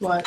What?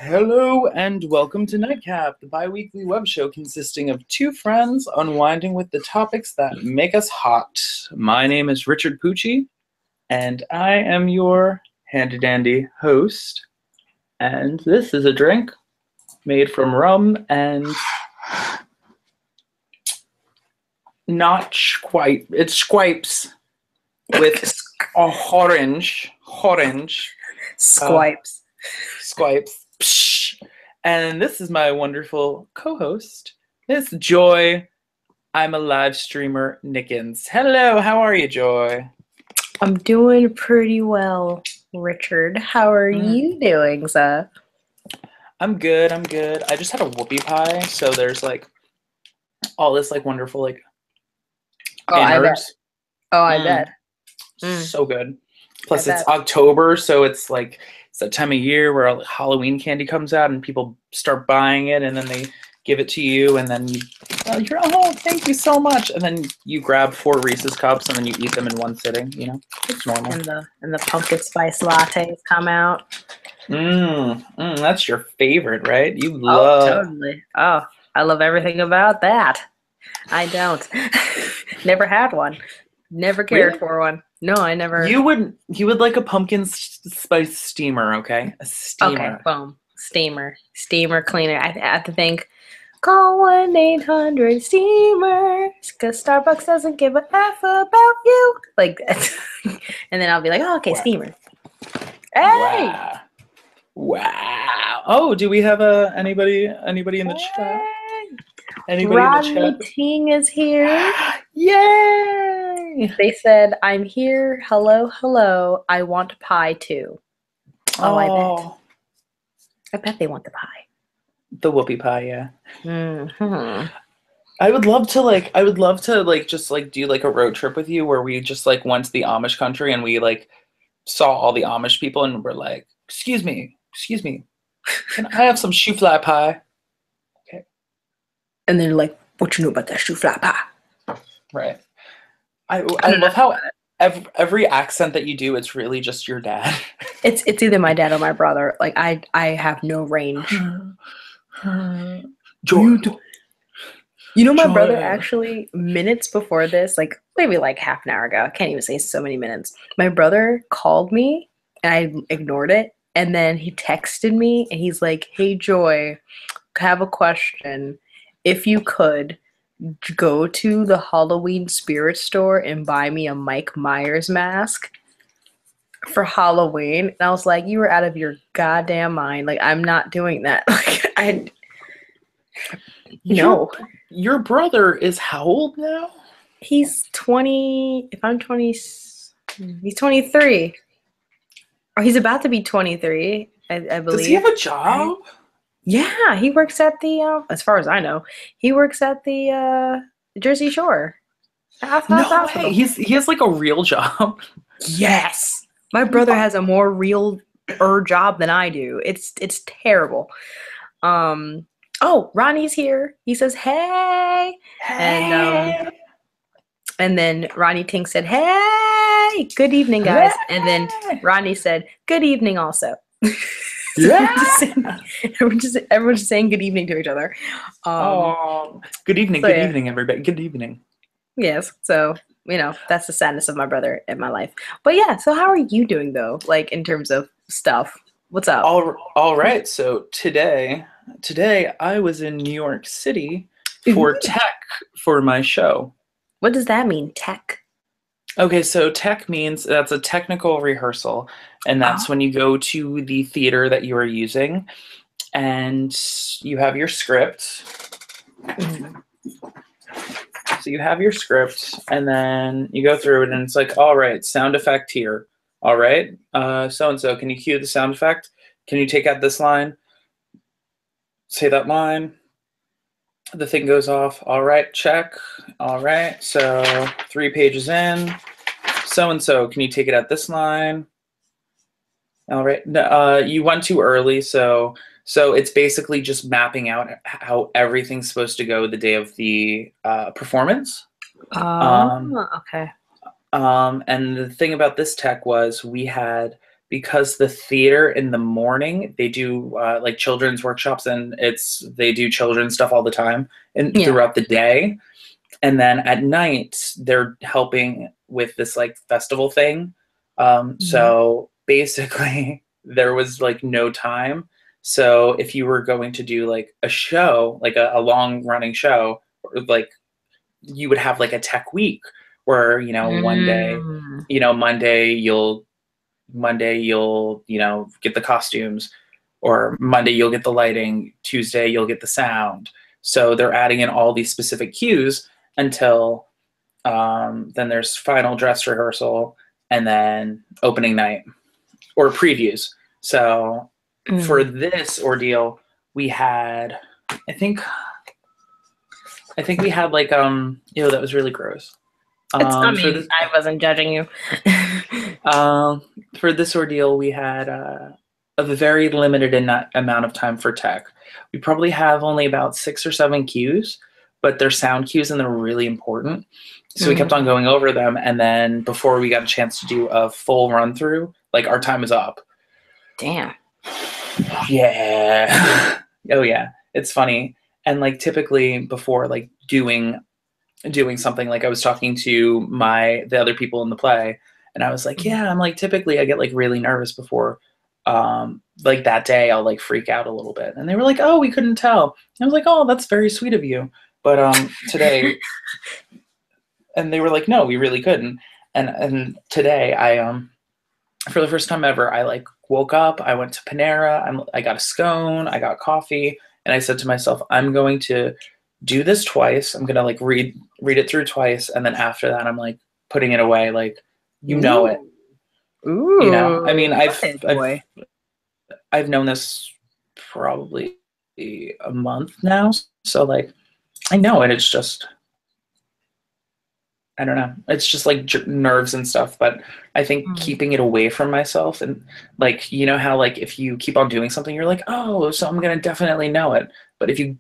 Hello and welcome to Nightcap, the bi-weekly web show consisting of two friends unwinding with the topics that make us hot. My name is Richard Pucci, and I am your handy-dandy host. And this is a drink made from rum and not quite. It's squipes with a orange. Squipes. Squipes. And this is my wonderful co-host, Miss Joy. I'm a live streamer, Nickens. Hello, how are you, Joy? I'm doing pretty well, Richard. How are you doing, sir? I'm good. I just had a whoopie pie, so there's like all this like wonderful like innards. I bet. So good. Plus it's October, so it's like it's that time of year where all Halloween candy comes out and people start buying it, and then they give it to you, and then you're oh, thank you so much, and then you grab 4 Reese's cups and then you eat them in one sitting. You know, it's normal. And the pumpkin spice lattes come out. That's your favorite, right? You love. Oh, totally. Oh, I love everything about that. I don't. Never had one. Never cared for one. No, I never. You would like a pumpkin spice steamer, okay? A steamer. Okay, boom. Steamer cleaner. I have to think. Call 1-800-STEAMER, because Starbucks doesn't give a F about you. Like that. And then I'll be like, oh, okay, steamer. Hey! Wow. Oh, do we have anybody in the chat? Anybody in the chat? Ting is here. Yay! They said, I'm here. Hello. I want pie too. Oh, I bet they want the pie. The whoopie pie, yeah. Mm-hmm. I would love to just like do like a road trip with you where we just like went to the Amish country and we like saw all the Amish people and we're like, excuse me, can I have some shoe fly pie? Okay. And they're like, what you know about that shoe fly pie? Right. I love how every accent that you do, it's really just your dad. It's either my dad or my brother. Like I have no range. George. You know, my brother actually, minutes before this, like maybe like half an hour ago, I can't even say so many minutes, my brother called me and I ignored it. And then he texted me and he's like, hey, Joy, I have a question. If you could go to the Halloween spirit store and buy me a Mike Myers mask for Halloween. And I was like, you were out of your goddamn mind. Like, I'm not doing that. Like, no. Your brother is how old now? He's 20. If I'm 20, he's 23. Or he's about to be 23, I believe. Does he have a job? Yeah, he works at the, as far as I know, he works at the Jersey Shore. No way. He has like a real job. Yes. My brother has a more real job than I do. It's terrible. Oh, Ronnie's here. He says, hey. And then Ronnie Tink said, hey, good evening, guys. Hey. And then Ronnie said, good evening also. Yeah. Everyone's just saying good evening to each other. Good evening, good evening, everybody. Good evening. Yes. So, you know, that's the sadness of my brother in my life. But yeah, so how are you doing though? Like in terms of stuff? What's up? All right. So today I was in New York City for tech for my show. What does that mean, tech? Okay, so tech means that's a technical rehearsal, and that's when you go to the theater that you are using, and you have your script. So you have your script, and then you go through it, and it's like, all right, sound effect here. All right, so-and-so, can you cue the sound effect? Can you take out this line? Say that line. The thing goes off. All right, check. All right, so 3 pages in. So-and-so, can you take it at this line? All right, you went too early, so it's basically just mapping out how everything's supposed to go the day of the performance. Okay. And the thing about this tech was we had, because the theater in the morning, they do like children's workshops, and they do children's stuff all the time and throughout the day. And then at night, they're helping with this like festival thing. So basically, there was like no time. So if you were going to do like a show, like a long running show, like you would have like a tech week where, one day, Monday you'll get the costumes, or Monday you'll get the lighting, Tuesday you'll get the sound. So they're adding in all these specific cues until then there's final dress rehearsal and then opening night or previews. So for this ordeal, we had, I think we had like that was really gross. I wasn't judging you. For this ordeal, we had a very limited amount of time for tech. We probably have only about 6 or 7 cues, but they're sound cues and they're really important. So we kept on going over them, and then before we got a chance to do a full run through, like our time is up. Damn. Yeah. Oh yeah. It's funny. And like typically before like doing something, like I was talking to the other people in the play, and I was like, yeah, I'm like, typically I get like really nervous before like that day I'll like freak out a little bit. And they were like, oh, we couldn't tell. And I was like, oh, that's very sweet of you. But today and they were like, no, we really couldn't. And today I for the first time ever, I like woke up, I went to Panera, I got a scone, I got coffee, and I said to myself, I'm going to do this twice. I'm gonna like read it through twice, and then after that, I'm like putting it away. Like, it. Ooh. I mean, I've known this probably a month now, so like I know it. It's just, I don't know. It's just like nerves and stuff. But I think keeping it away from myself, and like, how like if you keep on doing something, you're like, oh, so I'm gonna definitely know it. But if you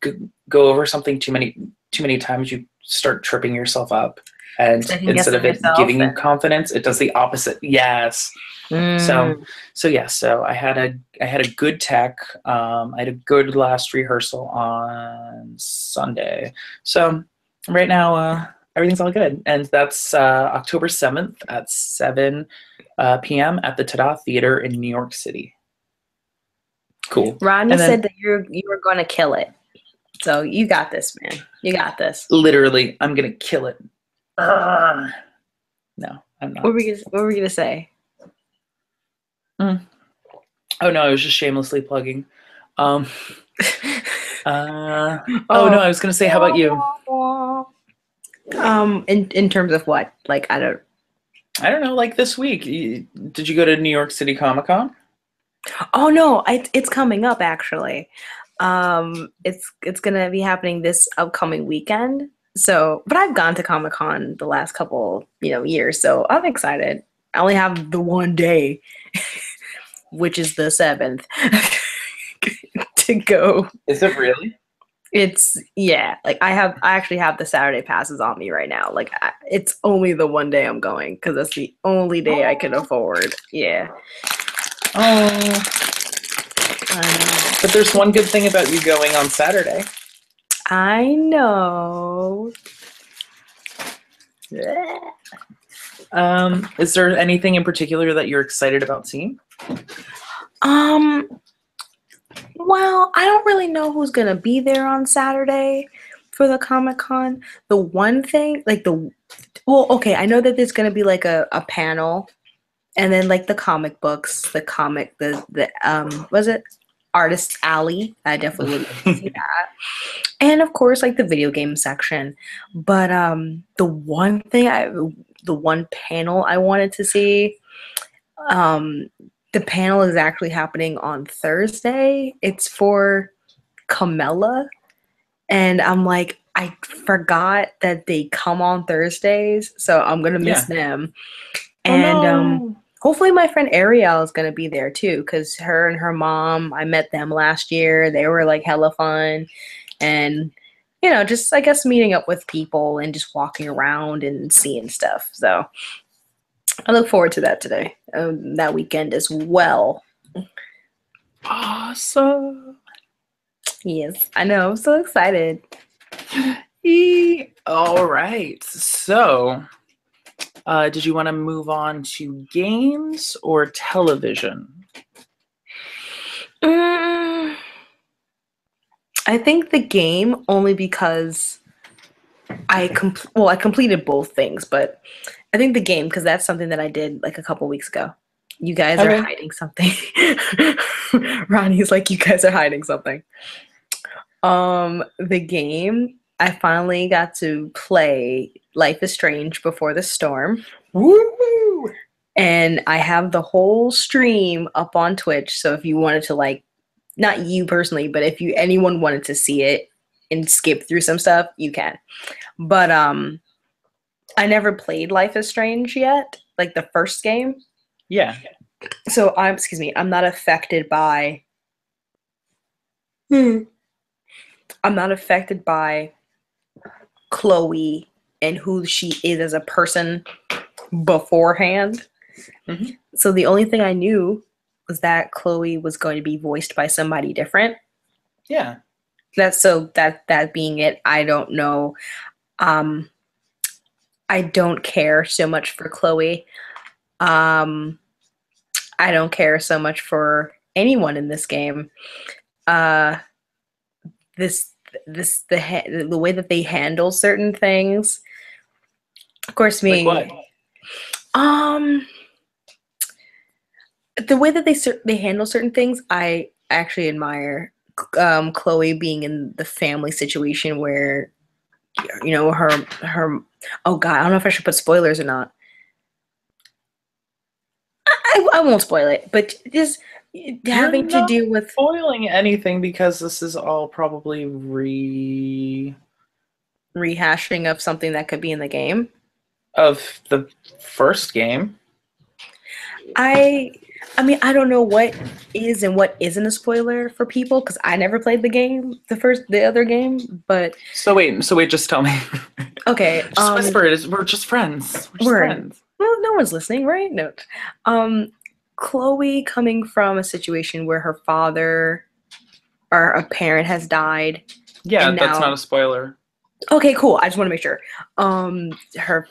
go over something too many times, you start tripping yourself up, and instead of it giving you confidence, it does the opposite. Yes. So I had a good tech. I had a good last rehearsal on Sunday. So right now, everything's all good, and that's October 7th at 7 p.m. at the Tada Theater in New York City. Cool. Rodney said that you were going to kill it. So you got this, man. You got this. Literally, I'm going to kill it. No, I'm not. What were we going to say? Oh, no, I was just shamelessly plugging. Oh, no, I was going to say, how about you? In terms of what? Like, I don't know, like this week. Did you go to New York City Comic-Con? Oh no, it's coming up actually. It's gonna be happening this upcoming weekend. So, but I've gone to Comic-Con the last couple, years, so I'm excited. I only have the one day, which is the 7th, to go. Is it really? Like I actually have the Saturday passes on me right now. Like it's only the one day I'm going because that's the only day I can afford. Yeah. Oh. I know. But there's one good thing about you going on Saturday. I know. Is there anything in particular that you're excited about seeing? Well, I don't really know who's gonna be there on Saturday for the Comic-Con. The one thing, I know that there's gonna be like a panel, and then like the comic books, was it Artist's Alley. I definitely would like to see that. And of course, like the video game section. But the one panel I wanted to see, the panel is actually happening on Thursday. It's for Camilla. And I'm like, I forgot that they come on Thursdays, so I'm gonna miss them. And hopefully my friend Ariel is gonna be there too, because her and her mom, I met them last year. They were like hella fun, and just I guess meeting up with people and just walking around and seeing stuff. So I look forward to that today, that weekend as well. Awesome. Yes, I know. I'm so excited. All right. So, did you want to move on to games or television? I think the game, only because I completed both things, but I think the game, because that's something that I did like a couple weeks ago. You guys are hiding something. Ronnie's like, you guys are hiding something. The game, I finally got to play Life is Strange Before the Storm. Woo! And I have the whole stream up on Twitch, so if you wanted to, like, not you personally, but if anyone wanted to see it and skip through some stuff, you can. But I never played Life is Strange yet, like the first game. Yeah. So I'm not affected by I'm not affected by Chloe and who she is as a person beforehand. Mm-hmm. So the only thing I knew was that Chloe was going to be voiced by somebody different. Yeah. That being it, I don't know. I don't care so much for Chloe. I don't care so much for anyone in this game. The way that they handle certain things. Of course, me. Like what? The way that they handle certain things, I actually admire. Chloe being in the family situation where, her. Oh God, I don't know if I should put spoilers or not. I won't spoil it, but just having to deal with spoiling anything because this is all probably rehashing of something that could be in the game. Of the first game. I mean, I don't know what is and what isn't a spoiler for people because I never played the other game, but So wait, just tell me. Okay. Just whisper it. We're just friends. We're friends. Well, no one's listening, right? No. Chloe coming from a situation where her father or a parent has died. Yeah, that's not a spoiler. Okay, cool. I just want to make sure. Her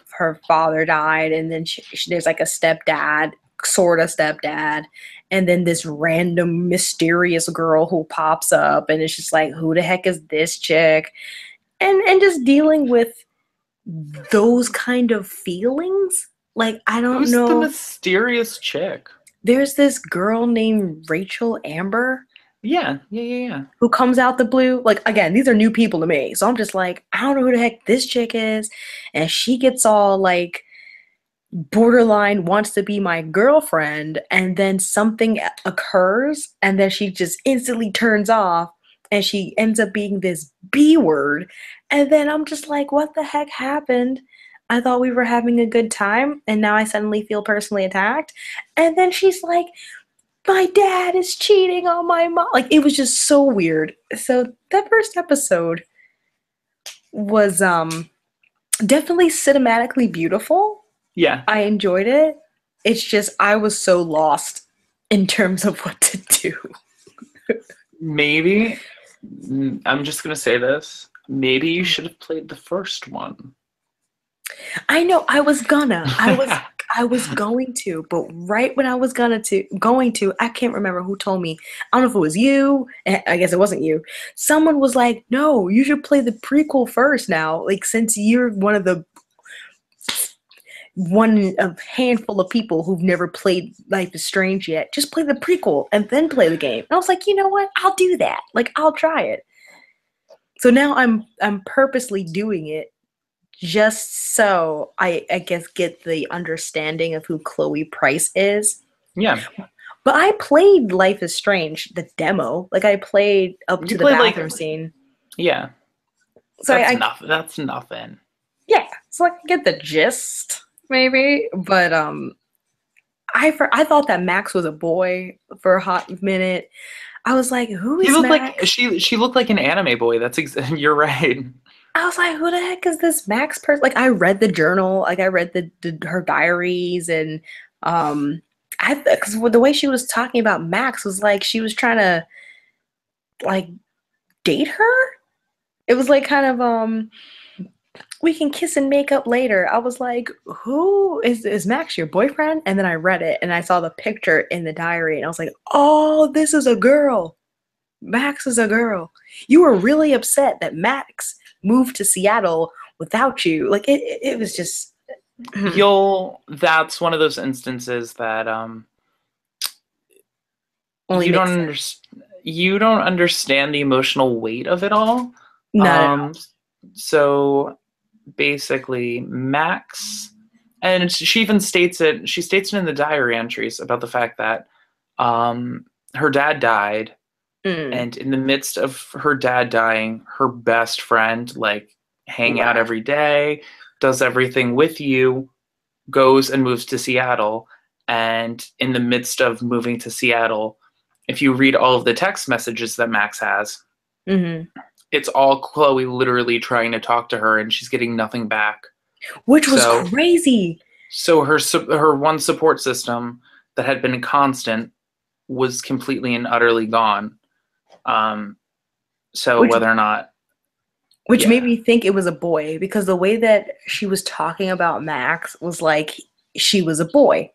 father died, and then there's like a stepdad, sort of stepdad, and then this random mysterious girl who pops up, and it's just like, who the heck is this chick? And just dealing with those kind of feelings. Like, I don't know. Who's the mysterious chick? There's this girl named Rachel Amber. Yeah. Who comes out the blue. Like, again, these are new people to me. So I'm just like, I don't know who the heck this chick is. And she gets all like borderline wants to be my girlfriend. And then something occurs. And then she just instantly turns off. And she ends up being this B word. And then I'm just like, what the heck happened? I thought we were having a good time. And now I suddenly feel personally attacked. And then she's like, my dad is cheating on my mom. Like, it was just so weird. So that first episode was definitely cinematically beautiful. Yeah. I enjoyed it. It's just I was so lost in terms of what to do. Maybe, I'm just going to say this, maybe you should have played the first one. I know, I was going to, but right when I was going to, I can't remember who told me. I don't know if it was you. I guess it wasn't you. Someone was like, no, you should play the prequel first now. Like, since you're one of the one a handful of people who've never played Life is Strange yet. Just play the prequel and then play the game. And I was like, you know what? I'll do that. Like, I'll try it. So now I'm purposely doing it just so I guess get the understanding of who Chloe Price is. Yeah. But I played Life is Strange, the demo. Like, I played up to the bathroom scene. Yeah. So that's nothing. Yeah. So I get the gist, maybe. But I thought that Max was a boy for a hot minute. I was like, who is Max? She looked like an anime boy. You're right. I was like, who the heck is this Max person? Like, I read the journal, like I read her diaries, and because the way she was talking about Max was like she was trying to like date her. It was like kind of we can kiss and make up later. I was like, who is Max your boyfriend? And then I read it and I saw the picture in the diary and I was like, oh, this is a girl. Max is a girl. You were really upset that Max moved to Seattle without you. Like it was just that's one of those instances that you don't understand the emotional weight of it all. Not at all. So basically Max, and she even states it in the diary entries about the fact that her dad died. And in the midst of her dad dying, her best friend, like, hang out every day, does everything with you, goes and moves to Seattle. And in the midst of moving to Seattle, if you read all of the text messages that Max has, it's all Chloe literally trying to talk to her, and she's getting nothing back. Which was crazy. So her one support system that had been constant was completely and utterly gone. Whether or not, which made me think it was a boy, because the way that she was talking about Max was like she was a boy,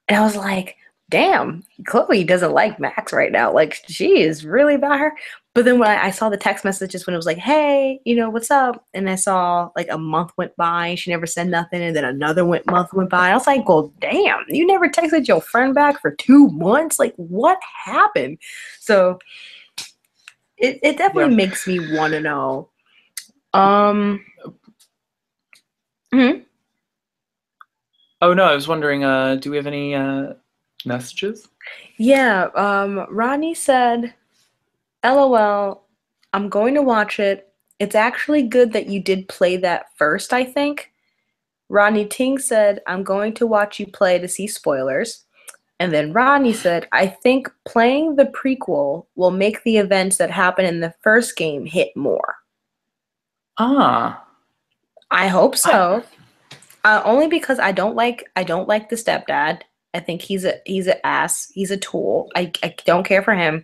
and I was like, damn, Chloe doesn't like Max right now. Like, she is really about her. But then when I saw the text messages when it was like, hey, what's up? And I saw like a month went by, she never said nothing, and then another month went by. I was like, well, damn, you never texted your friend back for 2 months? Like, what happened? So it definitely makes me want to know. Oh no, I was wondering, do we have any messages? Yeah, Ronnie said, LOL, I'm going to watch it. It's actually good that you did play that first, I think. Ronnie Ting said, I'm going to watch you play to see spoilers. And then Ronnie said, I think playing the prequel will make the events that happen in the first game hit more. I hope so. Only because I don't like the stepdad. I think he's an ass. He's a tool. I don't care for him.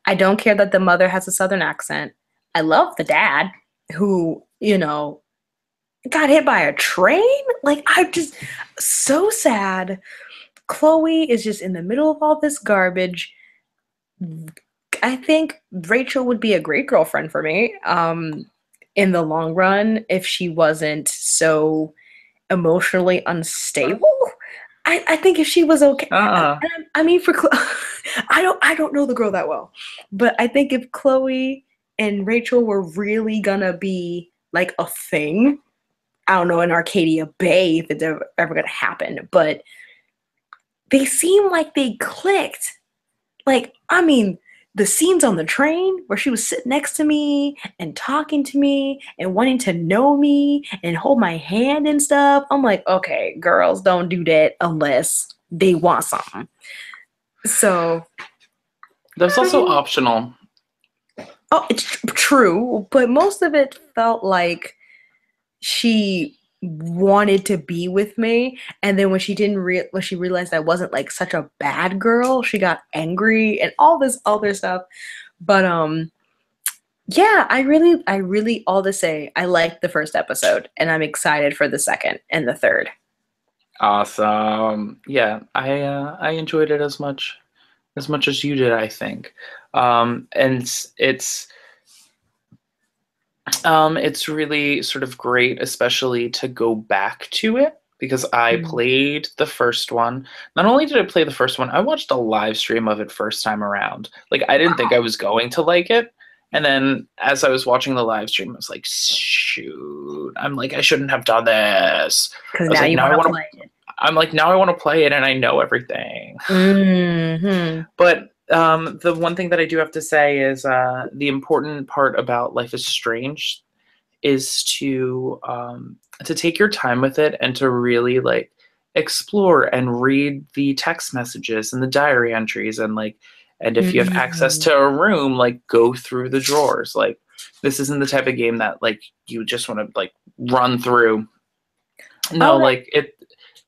I don't care that the mother has a southern accent. I love the dad who, got hit by a train. Like, I'm just so sad. Chloe is just in the middle of all this garbage. I think Rachel would be a great girlfriend for me in the long run if she wasn't so emotionally unstable. I think if she was okay. I mean, for I don't know the girl that well, but I think if Chloe and Rachel were really gonna be like a thing, I don't know, in Arcadia Bay, if it's ever gonna happen, but they seem like they clicked. Like, I mean, the scenes on the train where she was sitting next to me and talking to me and wanting to know me and hold my hand and stuff. I'm like, okay, girls don't do that unless they want something. So that's also optional. Oh, it's true, but most of it felt like she wanted to be with me, and then when she when she realized I wasn't like such a bad girl, she got angry and all this other stuff. But yeah, I really all to say I liked the first episode, and I'm excited for the second and the third. Awesome. Yeah, I enjoyed it as much as you did, I think. And it's really sort of great, especially to go back to it, because I played the first one. Not only did I play the first one, I watched a live stream of it first time around. Like, I didn't think I was going to like it. And then as I was watching the live stream, I was like, shoot, I'm like, I shouldn't have done this. Because now you want to play it. I'm like, now I want to play it and I know everything. But the one thing that I do have to say is the important part about Life is Strange is to take your time with it and to really like explore and read the text messages and the diary entries and if you have access to a room, like go through the drawers. Like this isn't the type of game that like you just want to like run through. No, like it.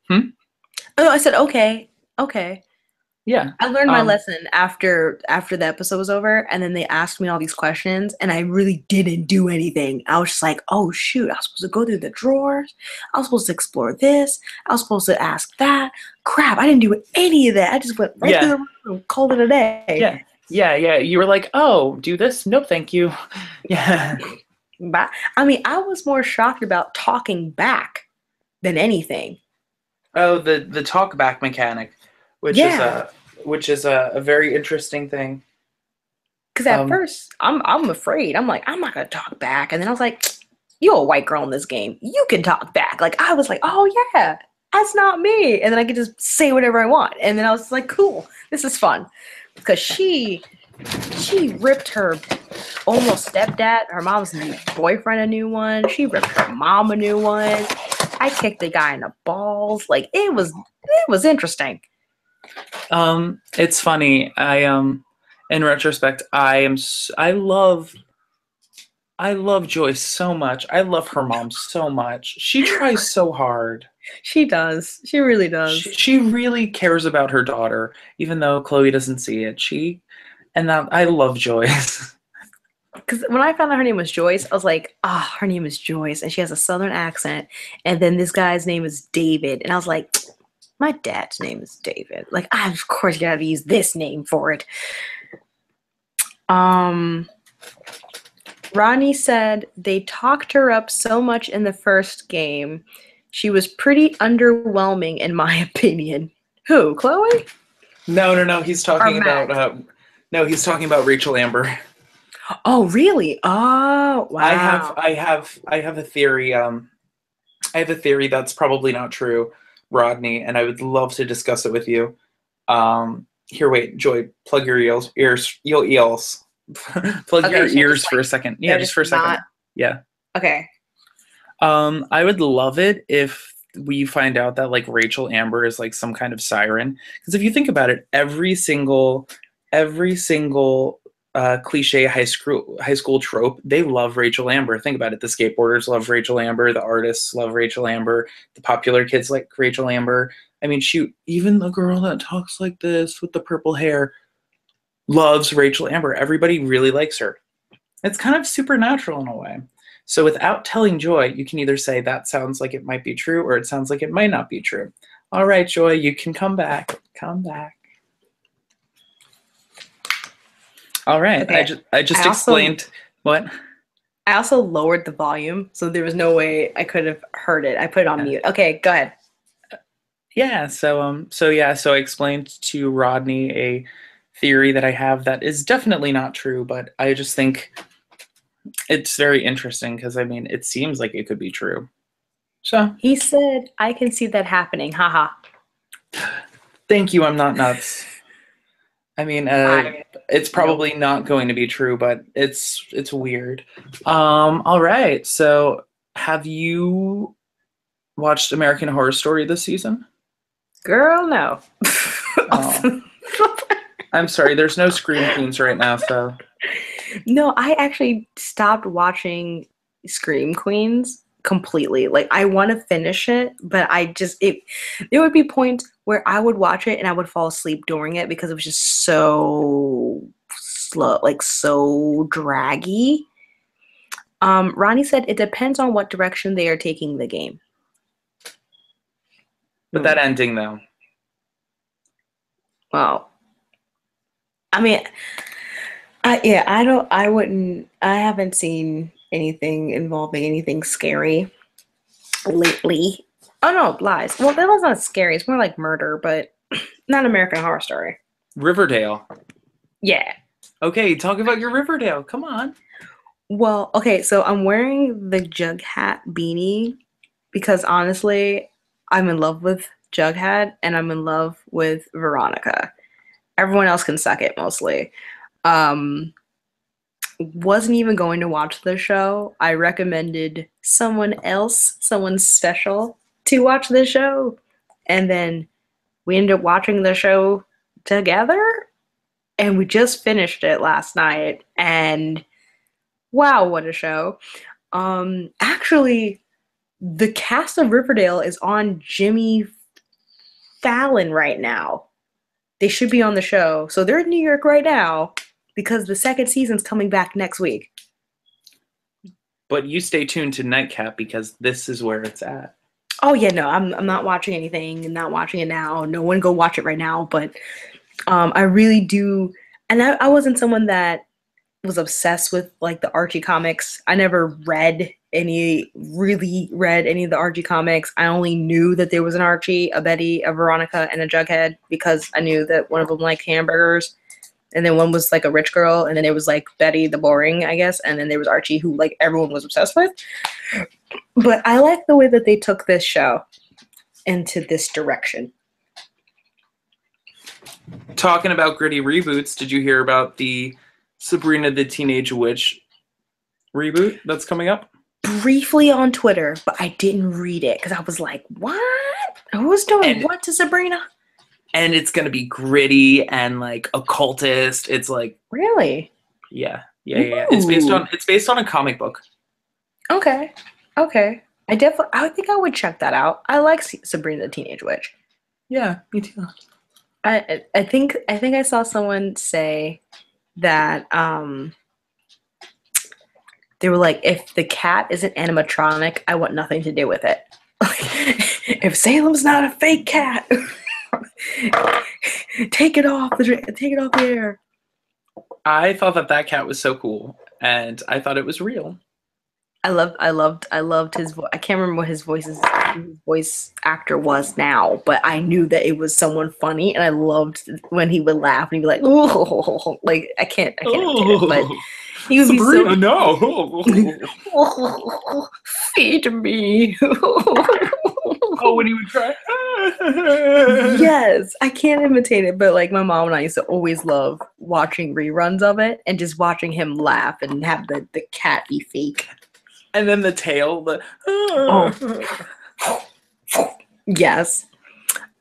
Oh, I said okay. Yeah. I learned my lesson after the episode was over, and then they asked me all these questions, and I really didn't do anything. I was just like, oh shoot, I was supposed to go through the drawers. I was supposed to explore this. I was supposed to ask that. Crap, I didn't do any of that. I just went right through the room, called it a day. Yeah. You were like, oh, do this? Nope, thank you. Yeah. But I mean, I was more shocked about talking back than anything. Oh, the talk back mechanic. Which is a very interesting thing. Because at first, I'm afraid. I'm like, I'm not gonna talk back. And then I was like, you're a white girl in this game. You can talk back. Like I was like, oh yeah, that's not me. And then I could just say whatever I want. And then I was like, cool, this is fun. Because she ripped her almost stepdad, her mom's new boyfriend a new one. She ripped her mom a new one. I kicked the guy in the balls. Like it was interesting. It's funny. In retrospect, I love Joyce so much. I love her mom so much. She tries so hard. She does. She really does. She really cares about her daughter, even though Chloe doesn't see it. I love Joyce. Because when I found out her name was Joyce, I was like, her name is Joyce, and she has a southern accent. And then this guy's name is David, and I was like, my dad's name is David. Like, of course you gotta use this name for it. Ronnie said they talked her up so much in the first game. She was pretty underwhelming, in my opinion. Who, Chloe? No. He's talking about he's talking about Rachel Amber. Oh, really? Oh, wow. I have a theory. I have a theory that's probably not true, Rodney, and I would love to discuss it with you. Here, wait, Joy, plug your ears. Plug your ears for a second. Yeah, just for a second. Yeah. Okay. I would love it if we find out that like Rachel Amber is like some kind of siren. Because if you think about it, every single cliche high school trope, they love Rachel Amber. Think about it. The skateboarders love Rachel Amber. The artists love Rachel Amber. The popular kids like Rachel Amber. I mean, shoot, even the girl that talks like this with the purple hair loves Rachel Amber. Everybody really likes her. It's kind of supernatural in a way. So without telling Joy, you can either say that sounds like it might be true or it sounds like it might not be true. All right, Joy, you can come back. Come back. All right. Okay. I just explained what? I also lowered the volume, so there was no way I could have heard it. I put it on mute. Okay, go ahead. Yeah, so I explained to Rodney a theory that I have that is definitely not true, but I just think it's very interesting because I mean, it seems like it could be true. So he said, "I can see that happening." Haha. Thank you. I'm not nuts. I mean, it's probably not going to be true, but it's weird. All right. So, have you watched American Horror Story this season? Girl, no. Oh. I'm sorry. There's no Scream Queens right now, so. No, I actually stopped watching Scream Queens completely. Like, I want to finish it, but there would be points where I would watch it and I would fall asleep during it because it was just so slow, like so draggy. Ronnie said it depends on what direction they are taking the game. But that ending, though. Well, I mean, I haven't seen anything involving anything scary lately. Oh no, lies. Well, that was not scary. It's more like murder, but not American Horror Story. Riverdale. Yeah. Okay, talk about your Riverdale. Come on. Well, okay, so I'm wearing the Jughead beanie because honestly, I'm in love with Jughead and I'm in love with Veronica. Everyone else can suck it mostly. Um, wasn't even going to watch the show. I recommended someone else, someone special, to watch the show. And then we ended up watching the show together. And we just finished it last night. And wow, what a show. Actually, the cast of Riverdale is on Jimmy Fallon right now. They should be on the show. So they're in New York right now because the second season's coming back next week. But you stay tuned to Nightcap because this is where it's at. Oh yeah, no, I'm not watching anything. I'm not watching it now. No one go watch it right now. But I really do, and I wasn't someone that was obsessed with like the Archie comics. I never really read any of the Archie comics. I only knew that there was an Archie, a Betty, a Veronica, and a Jughead because I knew that one of them liked hamburgers. And then one was like a rich girl, and then there was like Betty the boring, I guess, and then there was Archie who like everyone was obsessed with. But I like the way that they took this show into this direction. Talking about gritty reboots, did you hear about the Sabrina the Teenage Witch reboot that's coming up? Briefly on Twitter, but I didn't read it because I was like, what? Who's doing what to Sabrina? And it's going to be gritty and like occultist. It's like really? Yeah. It's based on a comic book. Okay. I think I would check that out. I like Sabrina the Teenage Witch. Yeah, me too. I think I saw someone say that they were like, if the cat isn't animatronic, I want nothing to do with it. If Salem's not a fake cat, take it off the air. I thought that cat was so cool, and I thought it was real. I loved his voice. I can't remember what his voice actor was now, but I knew that it was someone funny, and I loved when he would laugh and he'd be like, "Oh," like I can't imitate it, but he would Sabrina, be so. No, feed me. Oh, when he would cry. Yes, I can't imitate it, but like my mom and I used to always love watching reruns of it and just watching him laugh and have the cat be fake. And then the tail, Yes.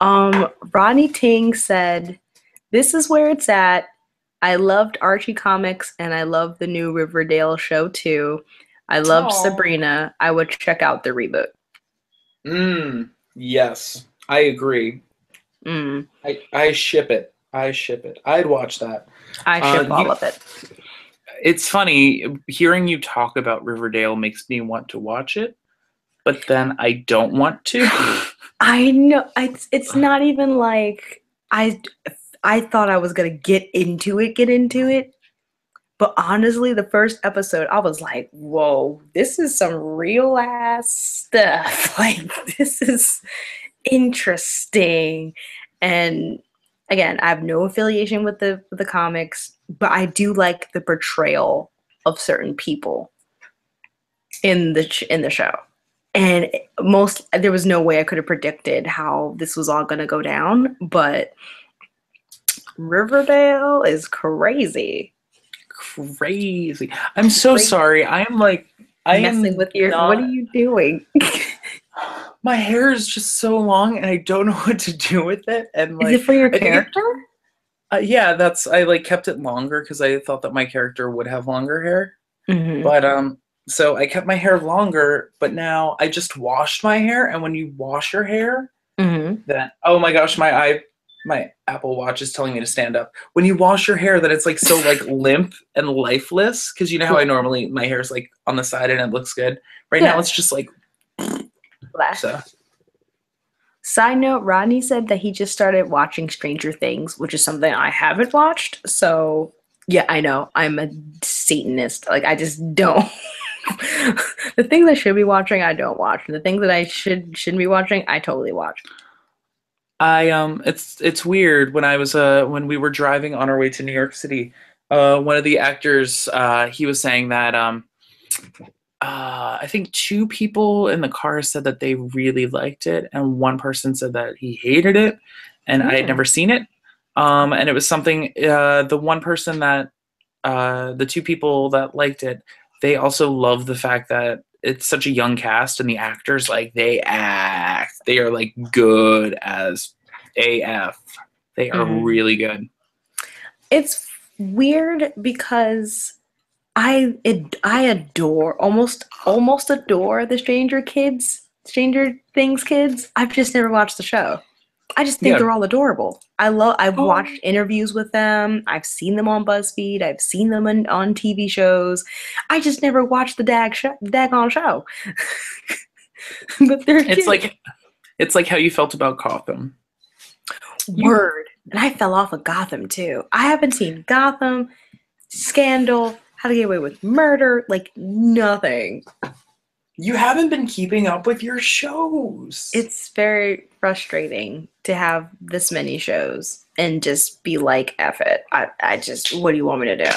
Rodney Ting said, "This is where it's at. I loved Archie comics and I love the new Riverdale show too. I loved Sabrina. I would check out the reboot." Yes, I agree. I ship it. I'd watch that. I ship all of it. It's funny, hearing you talk about Riverdale makes me want to watch it, but then I don't want to. I know. It's not even like I thought I was going to get into it. But honestly, the first episode, I was like, whoa, this is some real ass stuff. Like, this is interesting. And again, I have no affiliation with the comics, but I do like the portrayal of certain people in the show. And there was no way I could have predicted how this was all going to go down, but Riverdale is crazy. I'm so sorry. I am like messing with your. What are you doing? My hair is just so long, and I don't know what to do with it. And like, is it for your character? Yeah, I like kept it longer because I thought that my character would have longer hair. Mm-hmm. But so I kept my hair longer. But now I just washed my hair, and when you wash your hair, then oh my gosh, my Apple Watch is telling me to stand up. When you wash your hair, that it's like so like limp and lifeless, because you know how I normally my hair's like on the side and it looks good. Right now it's just like. So. Side note: Rodney said that he just started watching Stranger Things, which is something I haven't watched. So yeah, I know I'm a Satanist. Like I just don't The things I should be watching, I don't watch. And the things that I shouldn't be watching, I totally watch. It's weird when we were driving on our way to New York City, one of the actors he was saying that I think two people in the car said that they really liked it, and one person said that he hated it, and I had never seen it. And it was something the one person that the two people that liked it, they also love the fact that it's such a young cast and the actors they are like good as AF. They are really good. It's weird because I adore almost adore the Stranger Things kids. I've just never watched the show. I just think they're all adorable. I've watched interviews with them. I've seen them on BuzzFeed. I've seen them on TV shows. I just never watched the daggone show. But they're cute. It's like how you felt about Gotham. Word. And I fell off of Gotham too. I haven't seen Gotham, Scandal, How to Get Away with Murder, like nothing. You haven't been keeping up with your shows. It's very frustrating to have this many shows and just be like, F it. I just, what do you want me to do?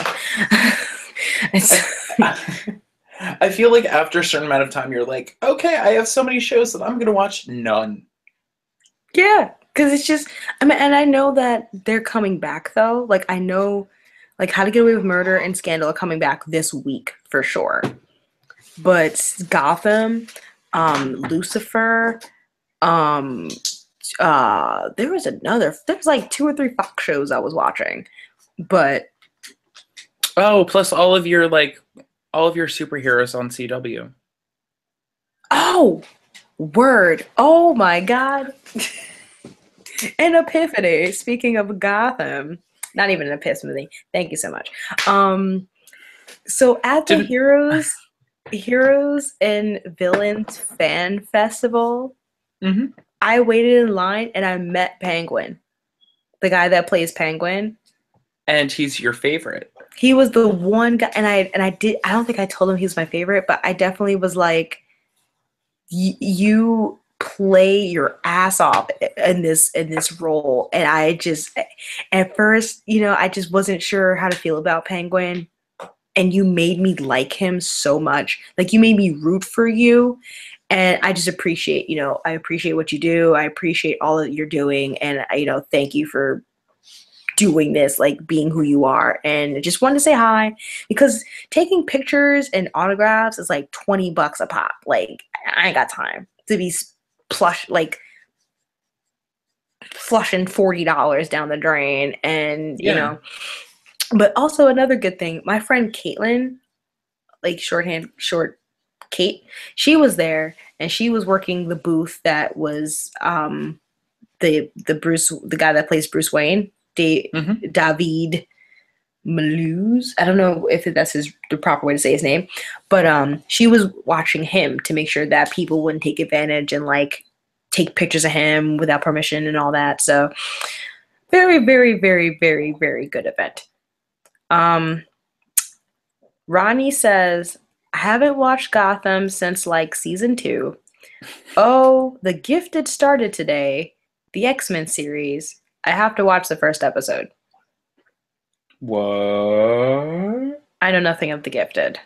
I feel like after a certain amount of time, you're like, okay, I have so many shows that I'm going to watch none. Yeah, because it's just, I mean, and I know that they're coming back though. Like, I know, like, How to Get Away with Murder and Scandal are coming back this week for sure. But Gotham, Lucifer, there was like 2 or 3 Fox shows I was watching. But plus all of your superheroes on CW. Oh, word. Oh my God. An epiphany. Speaking of Gotham. Not even an epiphany. Thank you so much. So at the Heroes and Villains Fan Festival, I waited in line and I met Penguin, the guy that plays Penguin. And he's your favorite. He was the one guy, and I don't think I told him he was my favorite, but I definitely was like, you play your ass off in this role. And I just, at first, I just wasn't sure how to feel about Penguin. And you made me like him so much. Like, you made me root for you. And I just appreciate, I appreciate what you do. I appreciate all that you're doing. And, thank you for doing this, like being who you are. And I just wanted to say hi, because taking pictures and autographs is like $20 a pop. Like, I ain't got time to be flushing $40 down the drain. And, but also another good thing, my friend Caitlin, like short Kate, she was there and she was working the booth that was the guy that plays Bruce Wayne, David Malouz. I don't know if that's the proper way to say his name, but she was watching him to make sure that people wouldn't take advantage and like take pictures of him without permission and all that. So very, very, very, very, very good event. Ronnie says, I haven't watched Gotham since like season 2. Oh, The Gifted started today. The X-Men series. I have to watch the first episode. What? I know nothing of The Gifted.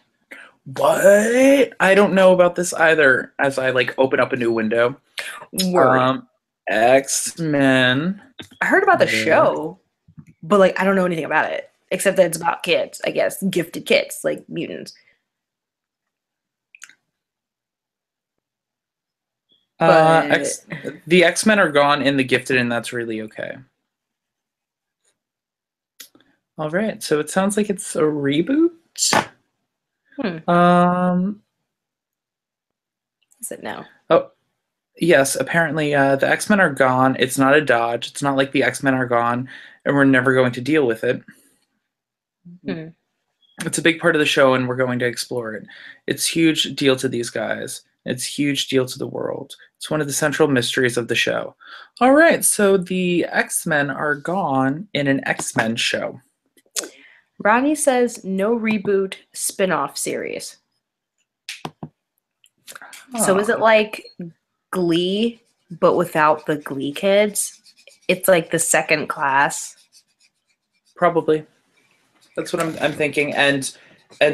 What? I don't know about this either. As I like open up a new window. Word. X-Men. I heard about the show, but like I don't know anything about it except that it's about kids. I guess gifted kids, like mutants. The X-Men are gone in The Gifted, and that's really okay. All right, so it sounds like it's a reboot. Is it now? Oh, yes. Apparently, the X-Men are gone. It's not a dodge. It's not like the X-Men are gone, and we're never going to deal with it. It's a big part of the show, and we're going to explore it. It's a huge deal to these guys. It's a huge deal to the world. It's one of the central mysteries of the show. All right, so the X-Men are gone in an X-Men show. Ronnie says no reboot, spin-off series. So is it like Glee, but without the Glee kids? It's like the second class. Probably. That's what I'm thinking. And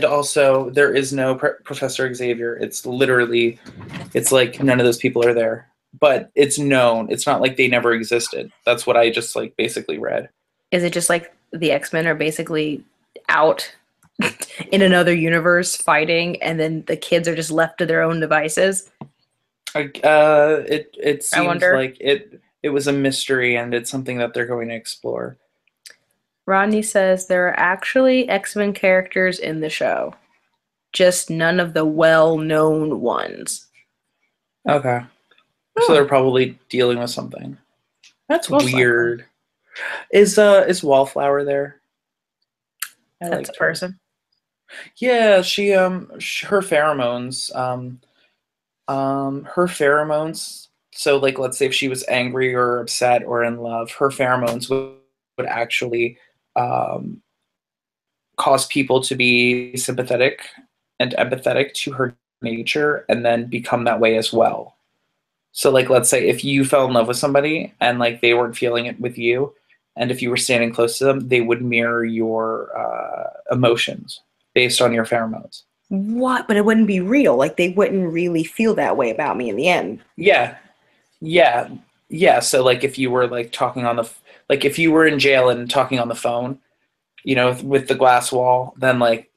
also there is no Professor Xavier. It's literally, it's like none of those people are there. But it's known. It's not like they never existed. That's what I just like basically read. Is it just like the X-Men are basically out in another universe fighting, and then the kids are just left to their own devices? It I seems wonder. like it was a mystery, and it's something that they're going to explore. Rodney says there are actually X-Men characters in the show, just none of the well-known ones. Okay. So they're probably dealing with something. That's Most weird. likely. Is Wallflower there? I That's a liked her. person. Yeah, her pheromones, her pheromones. So like, let's say if she was angry or upset or in love, her pheromones would actually cause people to be sympathetic and empathetic to her nature, and then become that way as well. So like, let's say if you fell in love with somebody and like they weren't feeling it with you, and if you were standing close to them, they would mirror your emotions based on your pheromones. What? But it wouldn't be real. Like, they wouldn't really feel that way about me in the end. Yeah, yeah, yeah. So like, if you were like talking on the, like if you were in jail and talking on the phone, with the glass wall, then like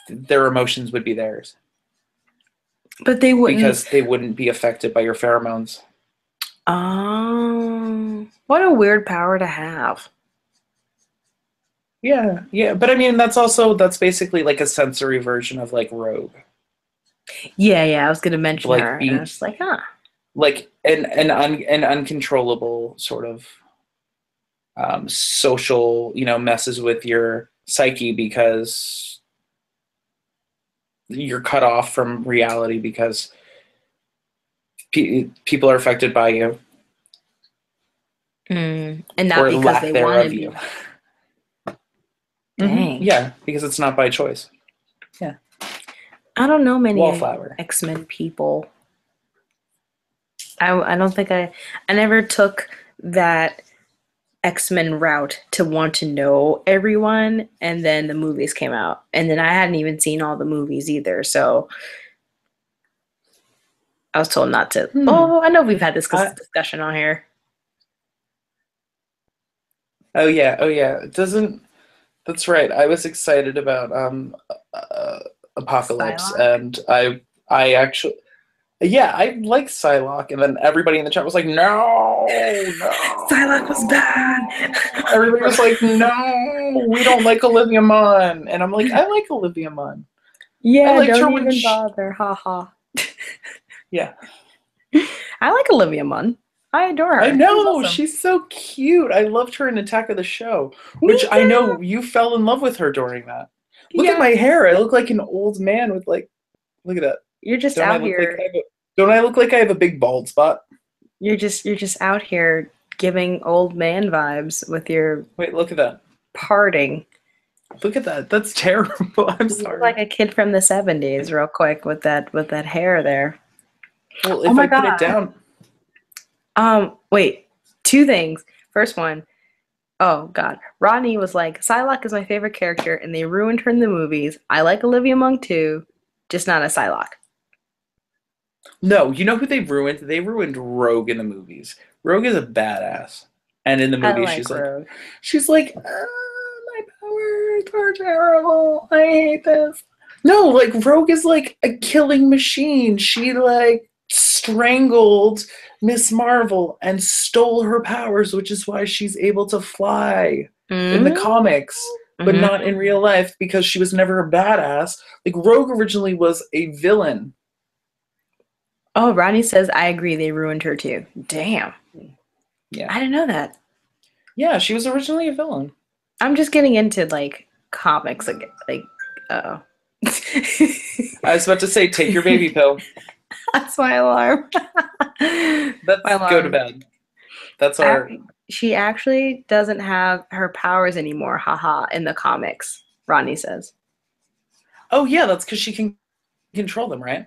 their emotions would be theirs But they wouldn't. because they wouldn't be affected by your pheromones. What a weird power to have. Yeah, yeah. But I mean, that's basically like a sensory version of like Rogue, Yeah, I was gonna mention like her, and I being was just like, huh. like an uncontrollable sort of social, messes with your psyche because you're cut off from reality because people are affected by you And not or because lack they want to thereof you. be. Dang. Yeah, because it's not by choice. Yeah. I don't know many Wallflower. X-Men people. I don't think I never took that X-Men route to want to know everyone, and then the movies came out, and then I hadn't even seen all the movies either, so I was told not to. Oh, I know we've had this discussion on here. Oh yeah, It doesn't. That's right. I was excited about Apocalypse, Psylocke? and I actually, yeah, I like Psylocke, and then everybody in the chat was like, no, no, Psylocke was bad. Everybody was like, no, we don't like Olivia Munn, and I'm like, I like Olivia Munn. Yeah, I liked don't her when even bother. Haha. Yeah. I like Olivia Munn. I adore her. I know, Awesome. she's so cute. I loved her in Attack of the Show, Me which too. I know you fell in love with her during that. Look at my hair. I look like an old man with like, look at that. You're just out here. Don't I look like I have a big bald spot? You're just out here giving old man vibes with your Wait, look at that. parting. Look at that. That's terrible. I'm You sorry. look like a kid from the 70s, real quick, with that hair there. Well, if I put it down. Wait, two things. First one, oh God. Rodney was like, Psylocke is my favorite character, and they ruined her in the movies. I like Olivia Munn too, just not a Psylocke. No, you know who they ruined? They ruined Rogue in the movies. Rogue is a badass. And in the movies, she's like, my powers are terrible. I hate this. No, like Rogue is like a killing machine. She like strangled Miss Marvel and stole her powers, which is why she's able to fly in the comics, but not in real life because she was never a badass. Like Rogue originally was a villain. Oh, Rodney says, I agree, they ruined her too. Damn. Yeah. I didn't know that. Yeah, she was originally a villain. I'm just getting into like comics like uh-oh. I was about to say, take your baby pill. That's my alarm. Let's go to bed. That's our. She actually doesn't have her powers anymore, haha, in the comics, Rodney says. Oh, yeah, that's because she can control them, right?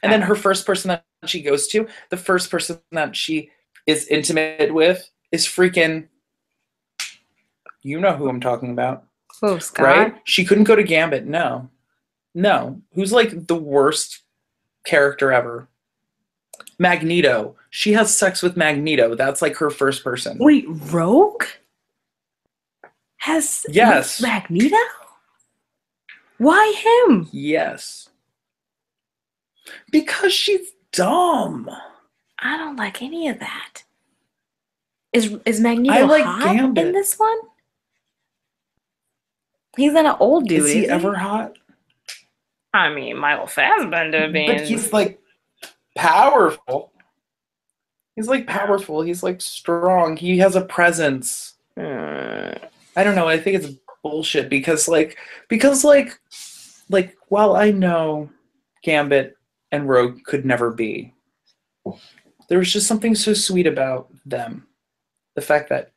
And then her first person that she goes to, the first person that she is intimate with is freaking, you know who I'm talking about. Oh, Scott. Right? She couldn't go to Gambit. No. Who's like the worst character ever? Magneto. She has sex with Magneto. That's like her first person. Wait, Rogue has yes Magneto? Why him? Yes. Because she's dumb. I don't like any of that. Is Magneto hot Gambit in this one? He's an old dude. Is he ever hot? I mean, Michael Fassbender being... But he's like powerful. He's like powerful. He's like strong. He has a presence. I don't know. I think it's bullshit because while I know Gambit and Rogue could never be, there was just something so sweet about them. The fact that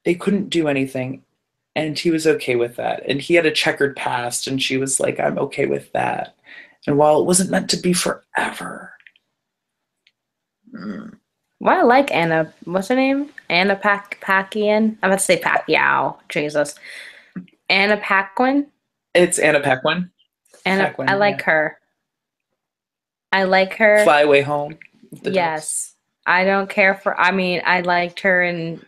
they couldn't do anything and he was okay with that. And he had a checkered past and she was like, I'm okay with that. And while it wasn't meant to be forever. Well, I like Anna. What's her name? Anna Paquin? I'm about to say Pacquiao. Jesus. Anna Paquin? It's Anna Paquin. Paquin, I like her. I like her. Fly Away Home. Yes. I don't care for... I mean, I liked her and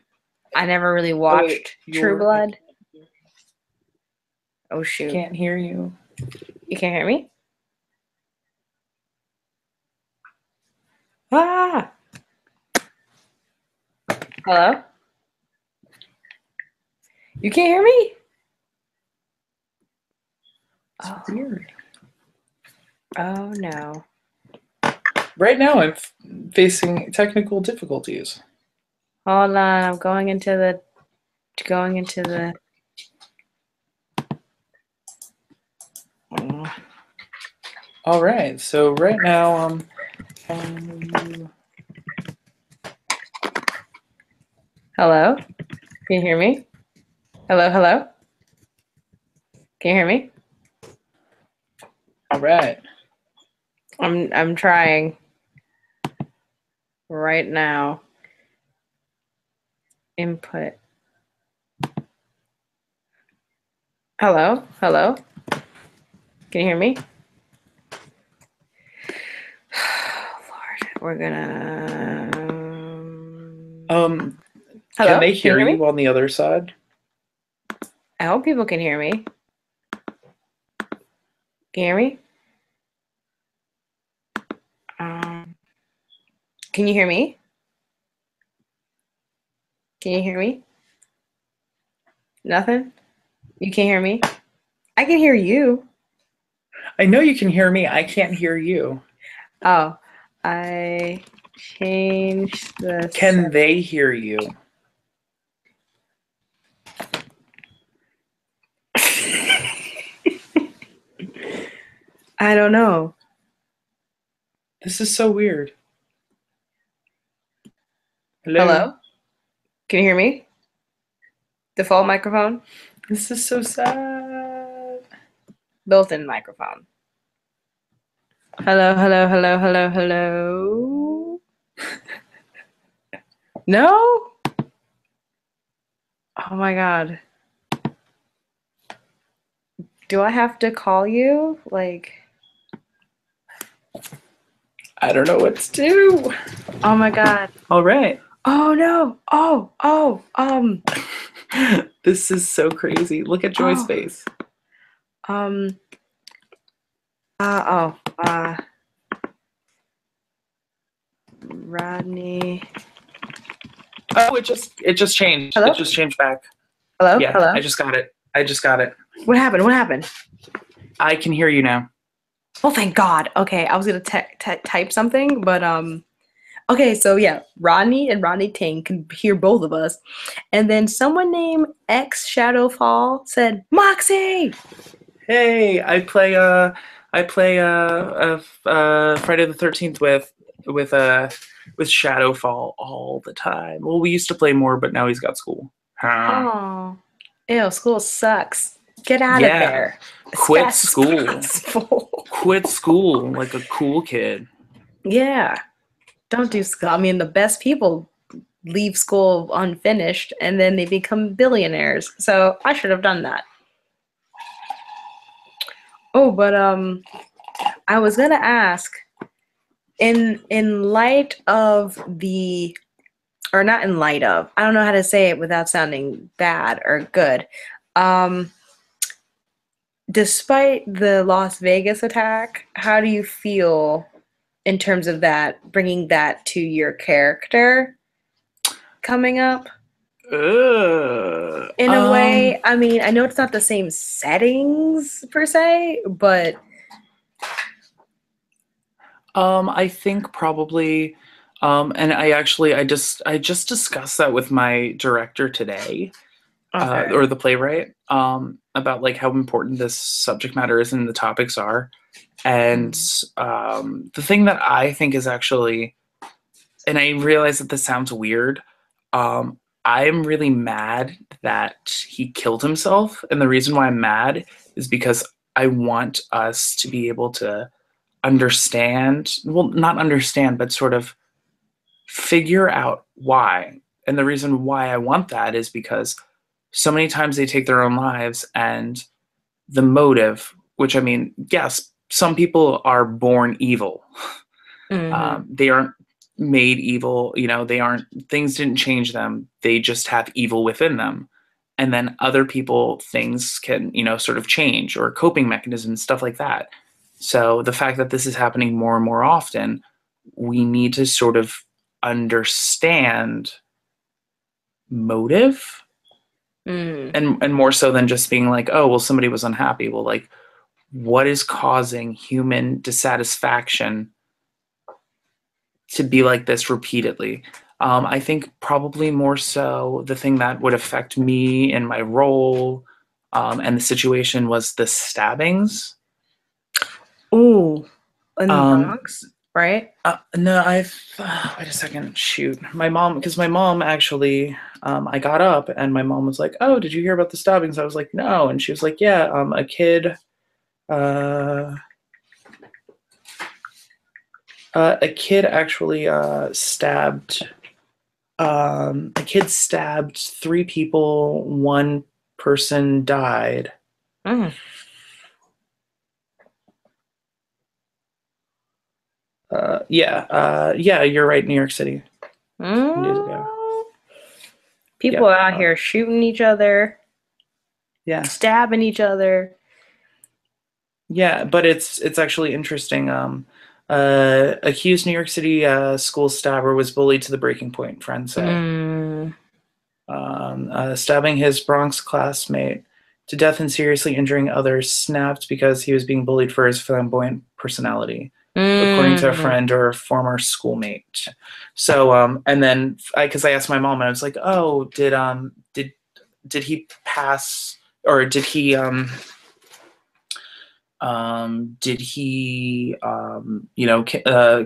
I never really watched True Blood. Oh, shoot. Can't hear you. You can't hear me? Ah! Hello? You can't hear me? It's weird. Oh, no. Right now, I'm facing technical difficulties. Hold on, I'm going into the... All right, so right now, Hello? Can you hear me? Hello, hello? Can you hear me? All right. I'm trying right now. Input. Hello? Hello? Can you hear me? Lord, we're gonna... Hello? Can they hear you on the other side? I hope people can hear me. Can you hear me? Can you hear me? Can you hear me? Nothing? You can't hear me? I can hear you. I know you can hear me. I can't hear you. Oh, I changed the... Can they hear you? I don't know. This is so weird. Hello? Hello? Can you hear me? Default microphone? This is so sad. Built-in microphone. Hello, hello, hello, hello, hello. No? Oh my God. Do I have to call you? Like... I don't know what to do. Oh my God. All right. Oh no. This is so crazy. Look at Joy's face. Rodney. Oh, it just changed. Hello? It just changed back. Hello? Yeah, Hello? I just got it. What happened? I can hear you now. Oh, thank God. Okay, I was gonna type something, but okay, so yeah, Rodney and Rodney Ting can hear both of us, and then someone named X Shadowfall said, "Moxie." Hey, I play Friday the 13th with Shadowfall all the time. Well, we used to play more, but now he's got school. Oh, ew, school sucks. Get out of there. quit school. Stressful. Quit school like a cool kid. Yeah. Don't do school. I mean, the best people leave school unfinished and then they become billionaires. So I should have done that. Oh, but I was gonna ask, in light of the, or not in light of, I don't know how to say it without sounding bad or good. Um, Despite the Las Vegas attack, how do you feel in terms of that, bringing that to your character coming up? In a way, I mean, I know it's not the same settings per se, but I think probably, and I just discussed that with my director today, okay. or the playwright, about like how important this subject matter is and the topics are. And the thing that I think is actually, and I realize that this sounds weird, I'm really mad that he killed himself. And the reason why I'm mad is because I want us to be able to understand, well, not understand, but sort of figure out why. And the reason why I want that is because so many times they take their own lives, and the motive, which I mean, yes, some people are born evil. Mm-hmm. They aren't made evil, they aren't, things didn't change them. They just have evil within them. And then other people, things can, sort of change, or coping mechanisms, stuff like that. So the fact that this is happening more and more often, we need to sort of understand motive, Mm. and more so than just being like, oh, well, somebody was unhappy. Well, like, what is causing human dissatisfaction to be like this repeatedly? I think probably more so the thing that would affect me and my role, and the situation, was the stabbings. Ooh, in the Um, Bronx, right? no, wait a second. Shoot. My mom, because my mom actually, I got up and my mom was like, oh, did you hear about the stabbings? I was like, no. And she was like, yeah, uh, a kid actually stabbed three people. One person died. Mm. Yeah, you're right. New York City. 10 days ago. Mm. People Yep. are out here shooting each other, Yeah. stabbing each other. Yeah, but it's actually interesting. Accused New York City school stabber was bullied to the breaking point, friends say. Mm. Stabbing his Bronx classmate to death and seriously injuring others, snapped because he was being bullied for his flamboyant personality, according to a Mm. friend or former schoolmate. So, and then because I asked my mom, and I was like, "Oh, did he pass, or did he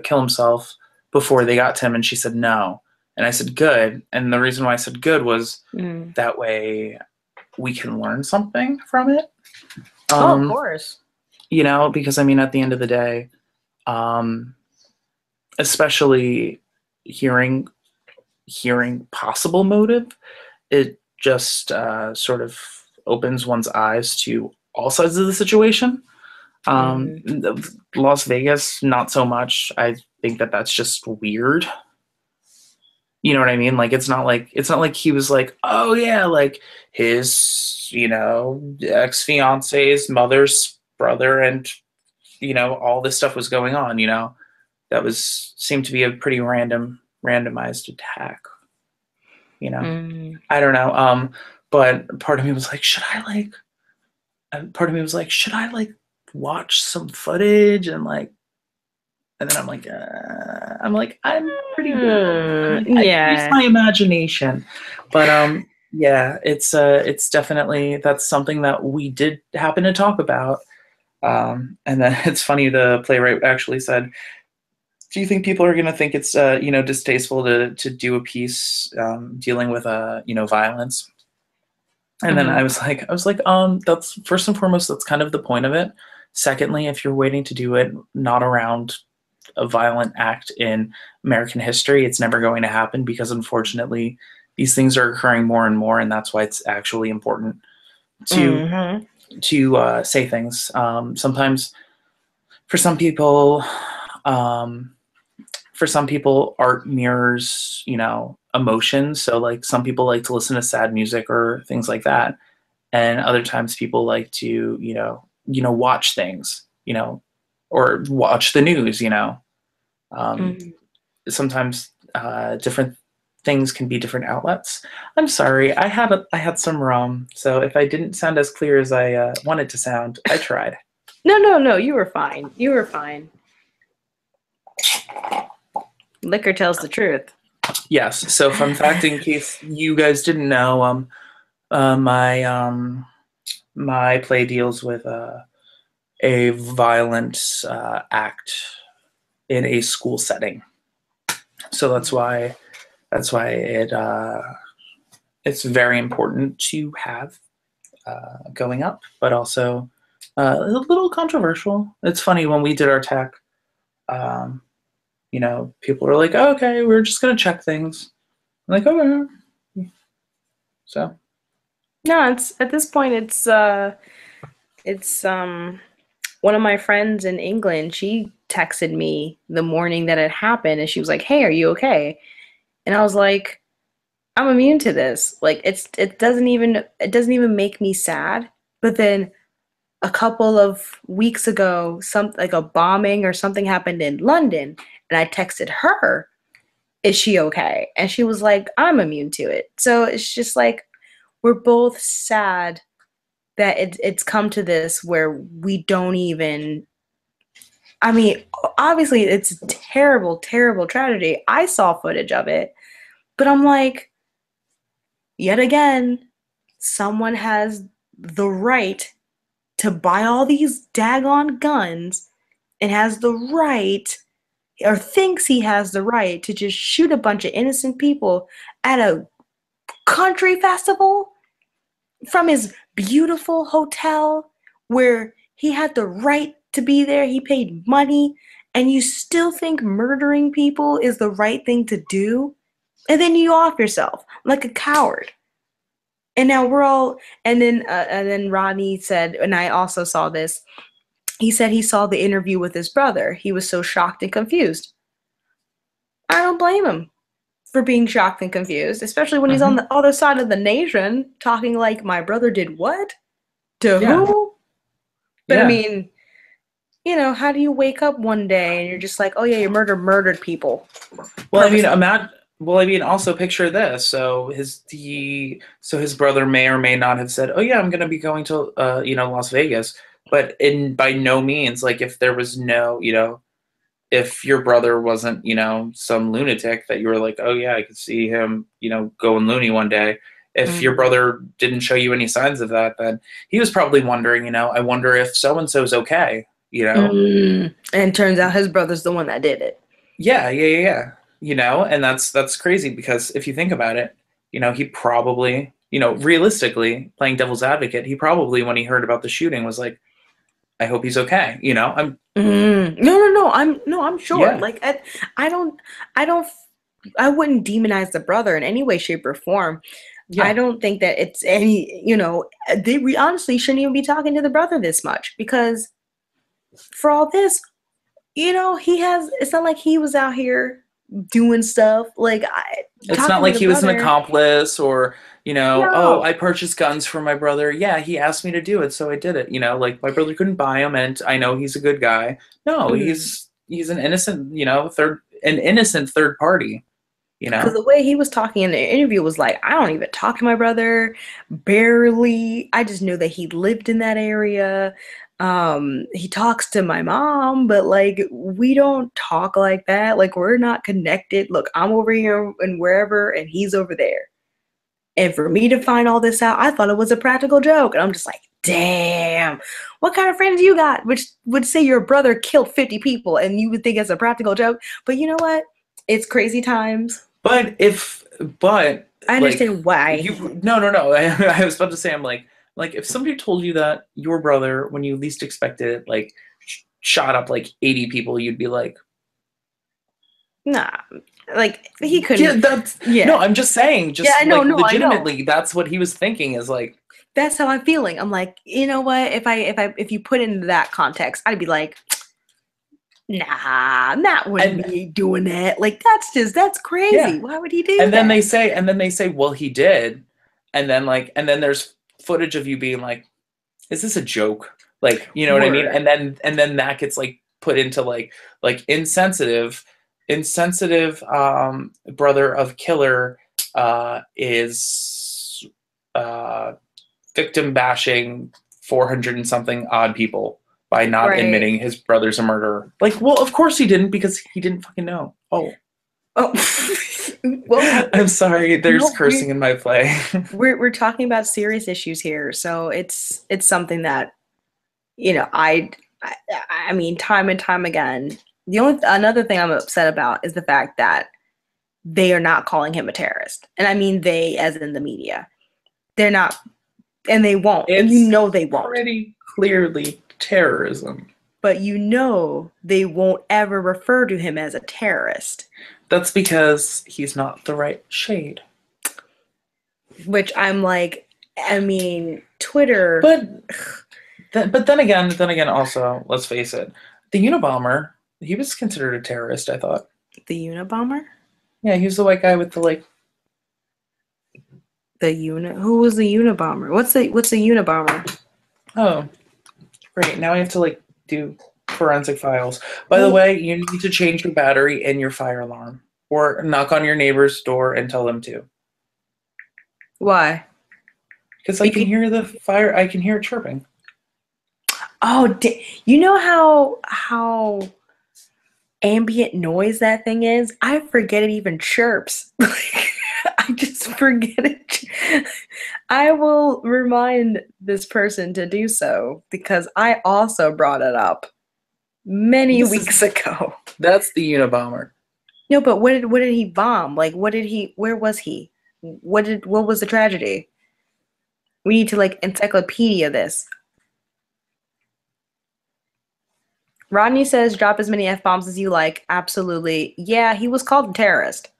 kill himself before they got to him?" And she said no. And I said good. And the reason why I said good was Mm. that way we can learn something from it. Oh, of course. Because I mean, at the end of the day, especially hearing possible motive, it just sort of opens one's eyes to all sides of the situation. Mm. Las Vegas, not so much. I think that that's just weird. You know what I mean? Like, it's not like he was like, oh yeah, like his, ex-fiance's mother's brother, and all this stuff was going on. That seemed to be a pretty randomized attack. Mm. I don't know. But part of me was like, should I like watch some footage and like, and then I'm pretty good. I can use Yeah. my imagination. But yeah, it's definitely, that's something that we did happen to talk about. And then it's funny, the playwright actually said, do you think people are going to think it's distasteful to do a piece dealing with violence? And then Mhm. I was like, that's first and foremost, that's kind of the point of it. Secondly, if you're waiting to do it not around a violent act in American history, it's never going to happen because unfortunately these things are occurring more and more, and that's why it's actually important to Mhm. say things. Sometimes for some people, um, art mirrors, emotions. So like some people like to listen to sad music or things like that, and other times people like to watch things, or watch the news. Um, Mhm. Sometimes different things can be different outlets. I'm sorry, I had some rum, so if I didn't sound as clear as I wanted to sound, I tried. No, no, no. You were fine. You were fine. Liquor tells the truth. Yes. So fun fact, in case you guys didn't know, my play deals with a violent act in a school setting. So that's why it's very important to have going up, but also a little controversial. It's funny when we did our tech. Um, People were like, oh, "Okay, we're just gonna check things." I'm like, "Okay." So No, it's at this point it's one of my friends in England, she texted me the morning that it happened and she was like, "Hey, are you okay?" And I was like, "I'm immune to this. Like it doesn't even make me sad." But then a couple of weeks ago, some like a bombing or something happened in London, and I texted her, "Is she okay?" And she was like, "I'm immune to it." So it's just like we're both sad that it's come to this where we don't even. I mean, obviously it's a terrible, terrible tragedy. I saw footage of it, but I'm like, yet again, someone has the right to buy all these daggone guns and has the right or thinks he has the right to just shoot a bunch of innocent people at a country festival from his beautiful hotel where he had the right to be there. He paid money, and you still think murdering people is the right thing to do? And then you off yourself like a coward. And now we're all, and then Rodney said, and I also saw this. He said he saw the interview with his brother. He was so shocked and confused. I don't blame him for being shocked and confused, especially when he's on mhm. the other side of the nation talking like my brother did what? To Yeah, who? But I yeah. mean, how do you wake up one day and you're just like, oh yeah, you murdered people Well, I mean, purposely? also picture this. So his brother may or may not have said, "Oh yeah, I'm going to be going to Las Vegas," but in by no means, like if there was no, if your brother wasn't, some lunatic that you were like, "Oh yeah, I could see him, going loony one day." If your Mm. brother didn't show you any signs of that, then he was probably wondering, I wonder if so and so's okay, And turns out his brother's the one that did it. Yeah, yeah, yeah, yeah. And that's crazy because if you think about it, he probably, realistically, playing devil's advocate, he probably when he heard about the shooting was like, I hope he's okay. No, no, no. I'm sure. Yeah, Like I don't, I don't, I wouldn't demonize the brother in any way, shape, or form. I yeah. don't think that it's any, we honestly shouldn't even be talking to the brother this much because for all this, it's not like he was out here doing stuff. Like It's not talking to like the he was an brother. accomplice or, oh, No. I purchased guns for my brother. Yeah, he asked me to do it, so I did it. Like my brother couldn't buy them, and I know he's a good guy. No, Mm. he's an innocent, an innocent third party. You Because know. the way he was talking in the interview was like, I don't even talk to my brother, barely. I just knew that he lived in that area. He talks to my mom, but like we don't talk like that. Like we're not connected. Look, I'm over here and wherever, and he's over there. And for me to find all this out, I thought it was a practical joke. And I'm just like, damn, what kind of friends you got? Which would say your brother killed 50 people and you would think it's a practical joke. But you know what? It's crazy times. But I understand why. No. I was about to say, I'm like if somebody told you that your brother, when you least expected it, like shot up like 80 people, you'd be like, nah, like he couldn't. No, I'm just saying, legitimately, that's what he was thinking. Is like, that's how I'm feeling. I'm like, you know what? If you put it into that context, I'd be like, nah, that wouldn't be doing it. Like that's crazy. Yeah. Why would he do that? And then they say, well, he did, and then there's footage of you being like, is this a joke? Like, you know what I mean? And then that gets like put into like insensitive brother of killer is victim bashing 400 and something odd people by not admitting his brother's a murderer. Like, well, of course he didn't, because he didn't fucking know. Oh. Well, I'm sorry. There's cursing in my play. we're talking about serious issues here, so it's something that, you know, I mean, time and time again. Another thing I'm upset about is the fact that they are not calling him a terrorist, and I mean they, as in the media. They're not, and they won't. And you know they won't. Pretty clearly terrorism. But you know they won't ever refer to him as a terrorist. That's because he's not the right shade. Which I'm like, I mean, Twitter. But then again, also, let's face it, the Unabomber, he was considered a terrorist, I thought. The Unabomber? Yeah, he was the white guy with the like. Who was the Unabomber? What's the Unabomber? Oh, great! Now I have to like do forensic files. By the way, you need to change your battery in your fire alarm, or knock on your neighbor's door and tell them to. Why? Because I can hear the fire. I can hear it chirping. Oh, you know how ambient noise that thing is? I forget it even chirps. I just forget it. I will remind this person to do so, because I also brought it up many weeks ago. That's the Unabomber. No, but what did he bomb? Like, where was he? What was the tragedy? We need to like encyclopedia this. Rodney says, drop as many F-bombs as you like. Absolutely. Yeah, he was called a terrorist.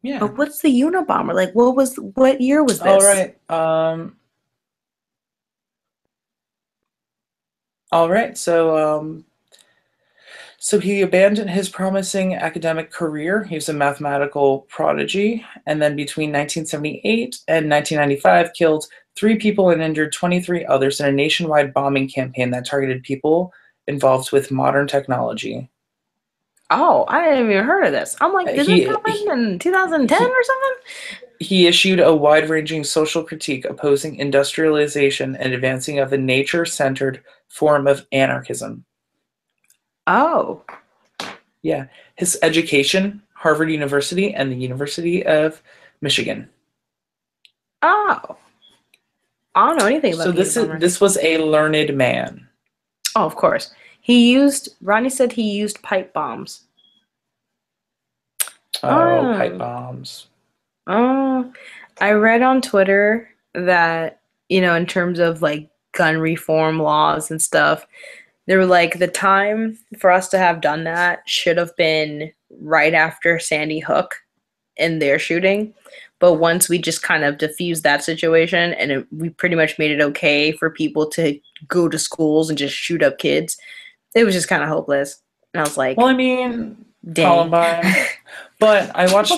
Yeah. But what's the Unabomber? Like, what year was this? All right. All right. So he abandoned his promising academic career. He was a mathematical prodigy. And then between 1978 and 1995, killed 3 people and injured 23 others in a nationwide bombing campaign that targeted people involved with modern technology. Oh, I didn't even heard of this. I'm like, did this happen in 2010 or something? He issued a wide-ranging social critique opposing industrialization and advancing of a nature-centered form of anarchism. Oh. Yeah. His education, Harvard University and the University of Michigan. Oh. I don't know anything about this was a learned man. Oh, of course. Ronnie said he used pipe bombs. Pipe bombs. I read on Twitter that, you know, in terms of like gun reform laws and stuff, they were like, the time for us to have done that should have been right after Sandy Hook and their shooting. But once we just kind of diffused that situation and we pretty much made it okay for people to go to schools and just shoot up kids, it was just kind of hopeless. And I was like, well, I mean, dang. Columbine. But I watched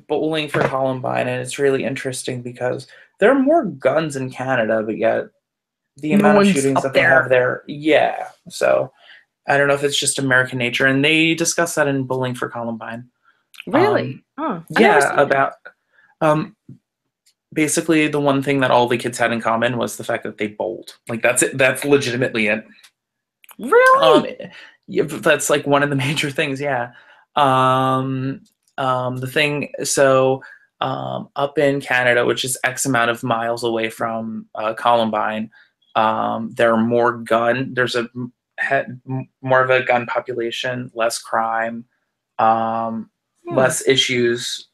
Bowling for Columbine, and it's really interesting because there are more guns in Canada, but yet the amount of shootings that they have there, yeah. So I don't know if it's just American nature, and they discuss that in Bowling for Columbine. Really? Yeah, about basically the one thing that all the kids had in common was the fact that they bowled. Like that's it. That's legitimately it. Really? Yeah, that's like one of the major things. Yeah. The thing. So up in Canada, which is X amount of miles away from Columbine, there are more gun. There's more of a gun population, less crime, less issues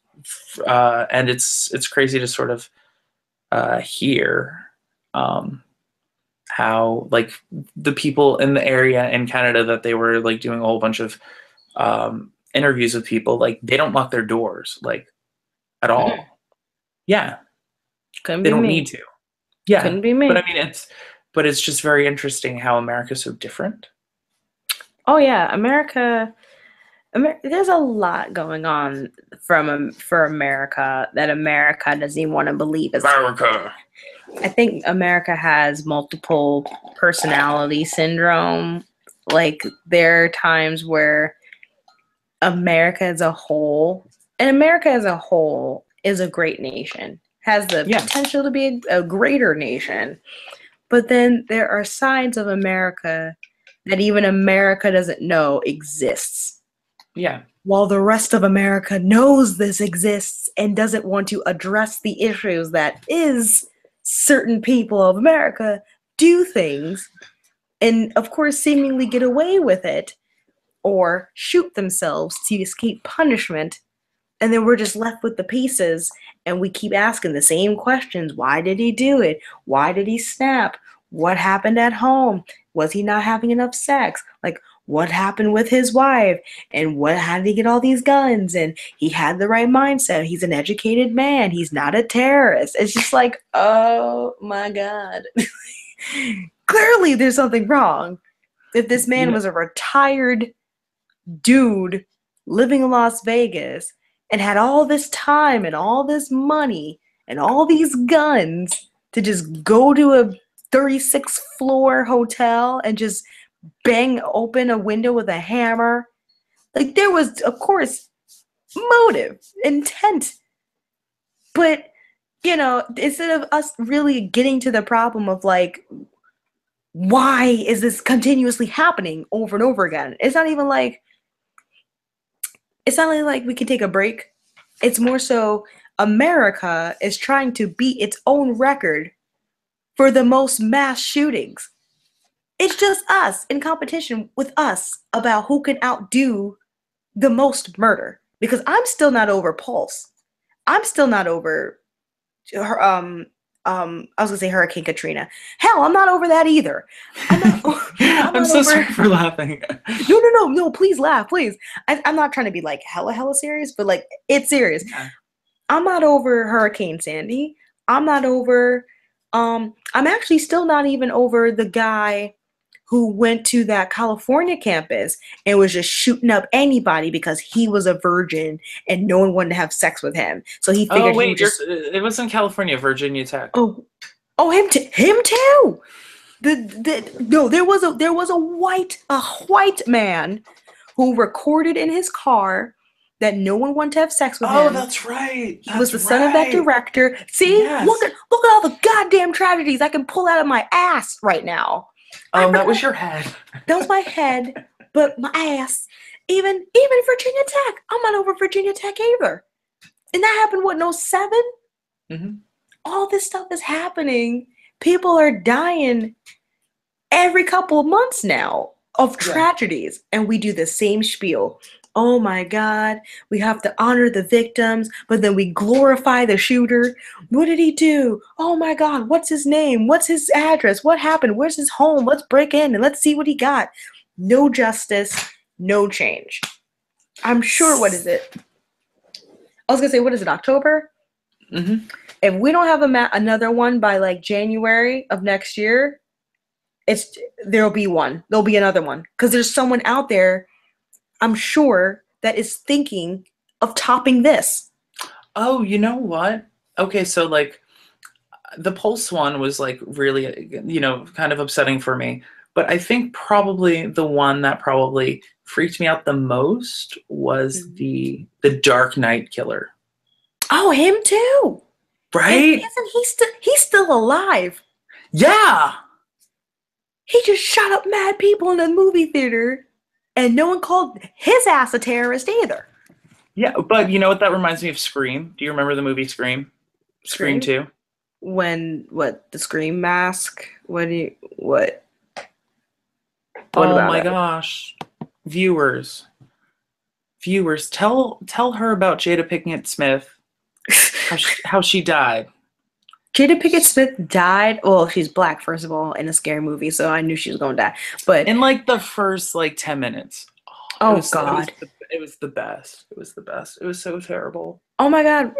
And it's crazy to sort of hear how like the people in the area in Canada that they were like doing a whole bunch of interviews with people, like they don't lock their doors like at all. Yeah, Couldn't they be don't me. need to. Yeah, Couldn't be but I me. mean it's just very interesting how America's so different. Oh yeah, America. There's a lot going on for America that America doesn't even want to believe is. America. I think America has multiple personality syndrome. Like there are times where America as a whole, and America as a whole is a great nation, has the potential to be a greater nation. But then there are sides of America that even America doesn't know exists. Yeah. While the rest of America knows this exists and doesn't want to address the issues that is certain people of America do things and, of course, seemingly get away with it or shoot themselves to escape punishment. And then we're just left with the pieces and we keep asking the same questions. Why did he do it? Why did he snap? What happened at home? Was he not having enough sex? Like, what happened with his wife? And how did he get all these guns? And he had the right mindset. He's an educated man. He's not a terrorist. It's just like, oh my God. Clearly there's something wrong. If this man was a retired dude living in Las Vegas and had all this time and all this money and all these guns to just go to a 36th floor hotel and just bang open a window with a hammer. Like there was, of course, motive, intent. But, you know, instead of us really getting to the problem of like, why is this continuously happening over and over again? It's not like we can take a break. It's more so America is trying to beat its own record for the most mass shootings. It's just us in competition with us about who can outdo the most murder. Because I'm still not over Pulse. I'm still not over her, I was gonna say Hurricane Katrina. Hell, I'm not over that either. I'm so sorry for laughing. No, please laugh, please. I'm not trying to be like hella serious, but like it's serious. Yeah. I'm not over Hurricane Sandy. I'm not over I'm actually still not even over the guy who went to that California campus and was just shooting up anybody because he was a virgin and no one wanted to have sex with him. So he figured he would just... it was in California, Virginia Tech. Oh, him too. No, there was a white man who recorded in his car that no one wanted to have sex with him. Oh, that's right. He was the son of that director. See, yes. Look at all the goddamn tragedies I can pull out of my ass right now. Oh, that was your head. That was my head, but my ass. Even Virginia Tech. I'm not over Virginia Tech either. And that happened, what, in 07? Mm-hmm. All this stuff is happening. People are dying every couple of months now of tragedies. And we do the same spiel. Oh my God, we have to honor the victims, but then we glorify the shooter. What did he do? Oh my God, what's his name? What's his address? What happened? Where's his home? Let's break in and let's see what he got. No justice, no change. I'm sure, what is it? I was gonna say, what is it, October? Mm-hmm. If we don't have another one by like January of next year, there'll be one. There'll be another one. Because there's someone out there, I'm sure, that is thinking of topping this. Oh, you know what? Okay, so like the Pulse one was like really, kind of upsetting for me. But I think probably the one that probably freaked me out the most was the Dark Knight Killer. Oh, him too. Right? Isn't he's still alive? Yeah. He just shot up mad people in a movie theater. And no one called his ass a terrorist either. Yeah, but you know what? That reminds me of Scream. Do you remember the movie Scream? Scream 2? The Scream mask? What? Oh my gosh. Viewers. viewers, tell her about Jada Pinkett Smith, how she died. Jada Pinkett Smith died. Well, she's black, first of all, in a scary movie, so I knew she was going to die. But In like the first like 10 minutes. oh God. It was the best. It was the best. It was so terrible. Oh my God,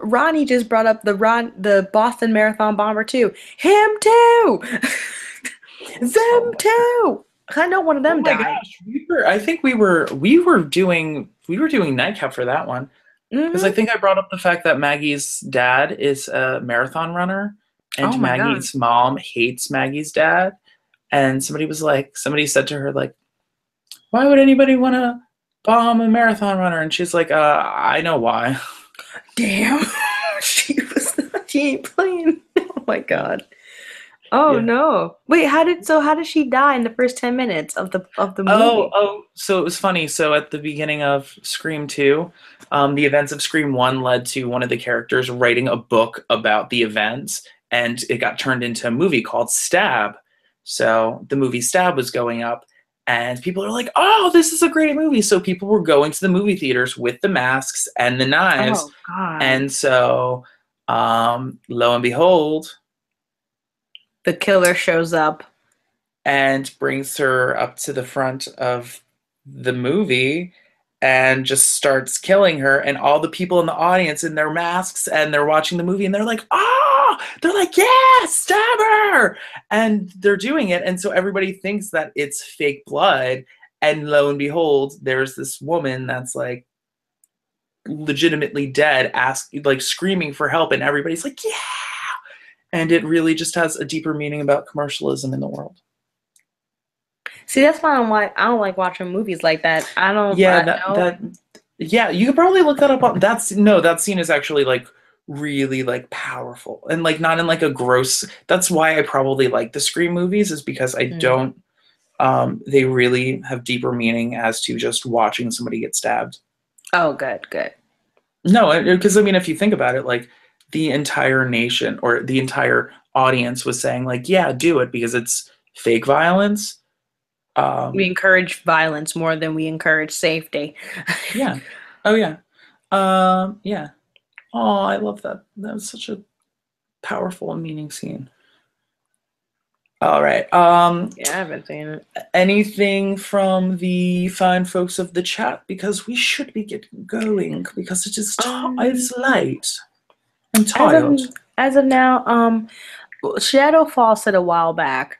Ronnie just brought up the Boston Marathon bomber too. Him too. Oh Them my, too. I know one of oh them my died. gosh. We were doing Nightcap for that one. Because I Hmm. think I brought up the fact that Maggie's dad is a marathon runner and Oh my God. Maggie's mom hates Maggie's dad. And somebody said to her, like, why would anybody want to bomb a marathon runner? And she's like, I know why. Damn. She ain't playing. Oh my Yeah. God. Oh Yeah. no. Wait, how did she die in the first 10 minutes of the movie? So it was funny. So at the beginning of Scream 2, the events of Scream 1 led to one of the characters writing a book about the events, and it got turned into a movie called Stab. So the movie Stab was going up, and people are like, oh, this is a great movie. So people were going to the movie theaters with the masks and the knives. Oh God. And so, lo and behold, The killer shows up. and brings her up to the front of the movie and just starts killing her, and all the people in the audience in their masks, and they're watching the movie, and they're like, oh, they're like, yeah, stab her, and they're doing it, and so everybody thinks that it's fake blood, and lo and behold, there's this woman that's like legitimately dead, like screaming for help, and everybody's like, yeah, and it really just has a deeper meaning about commercialism in the world. See, that's why I don't like watching movies like that. I don't Yeah, I that know. that yeah, you could probably look that up on that's no, that scene is actually like really like powerful and like not in like a gross. That's why I probably like the Scream movies, is because I Mm. don't they really have deeper meaning as to just watching somebody get stabbed. Oh, good, good. No, because I mean if you think about it, like the entire nation or the entire audience was saying like, yeah, do it because it's fake violence. We Um encourage violence more than we encourage safety. yeah. Oh yeah. Yeah. Oh, I love that. That was such a powerful and meaning scene. All right. Yeah, I haven't seen it. Anything from the fine folks of the chat, because we should be getting going because it is Um, it's late. I'm as of tired. as of now, Shadowfall said a while back,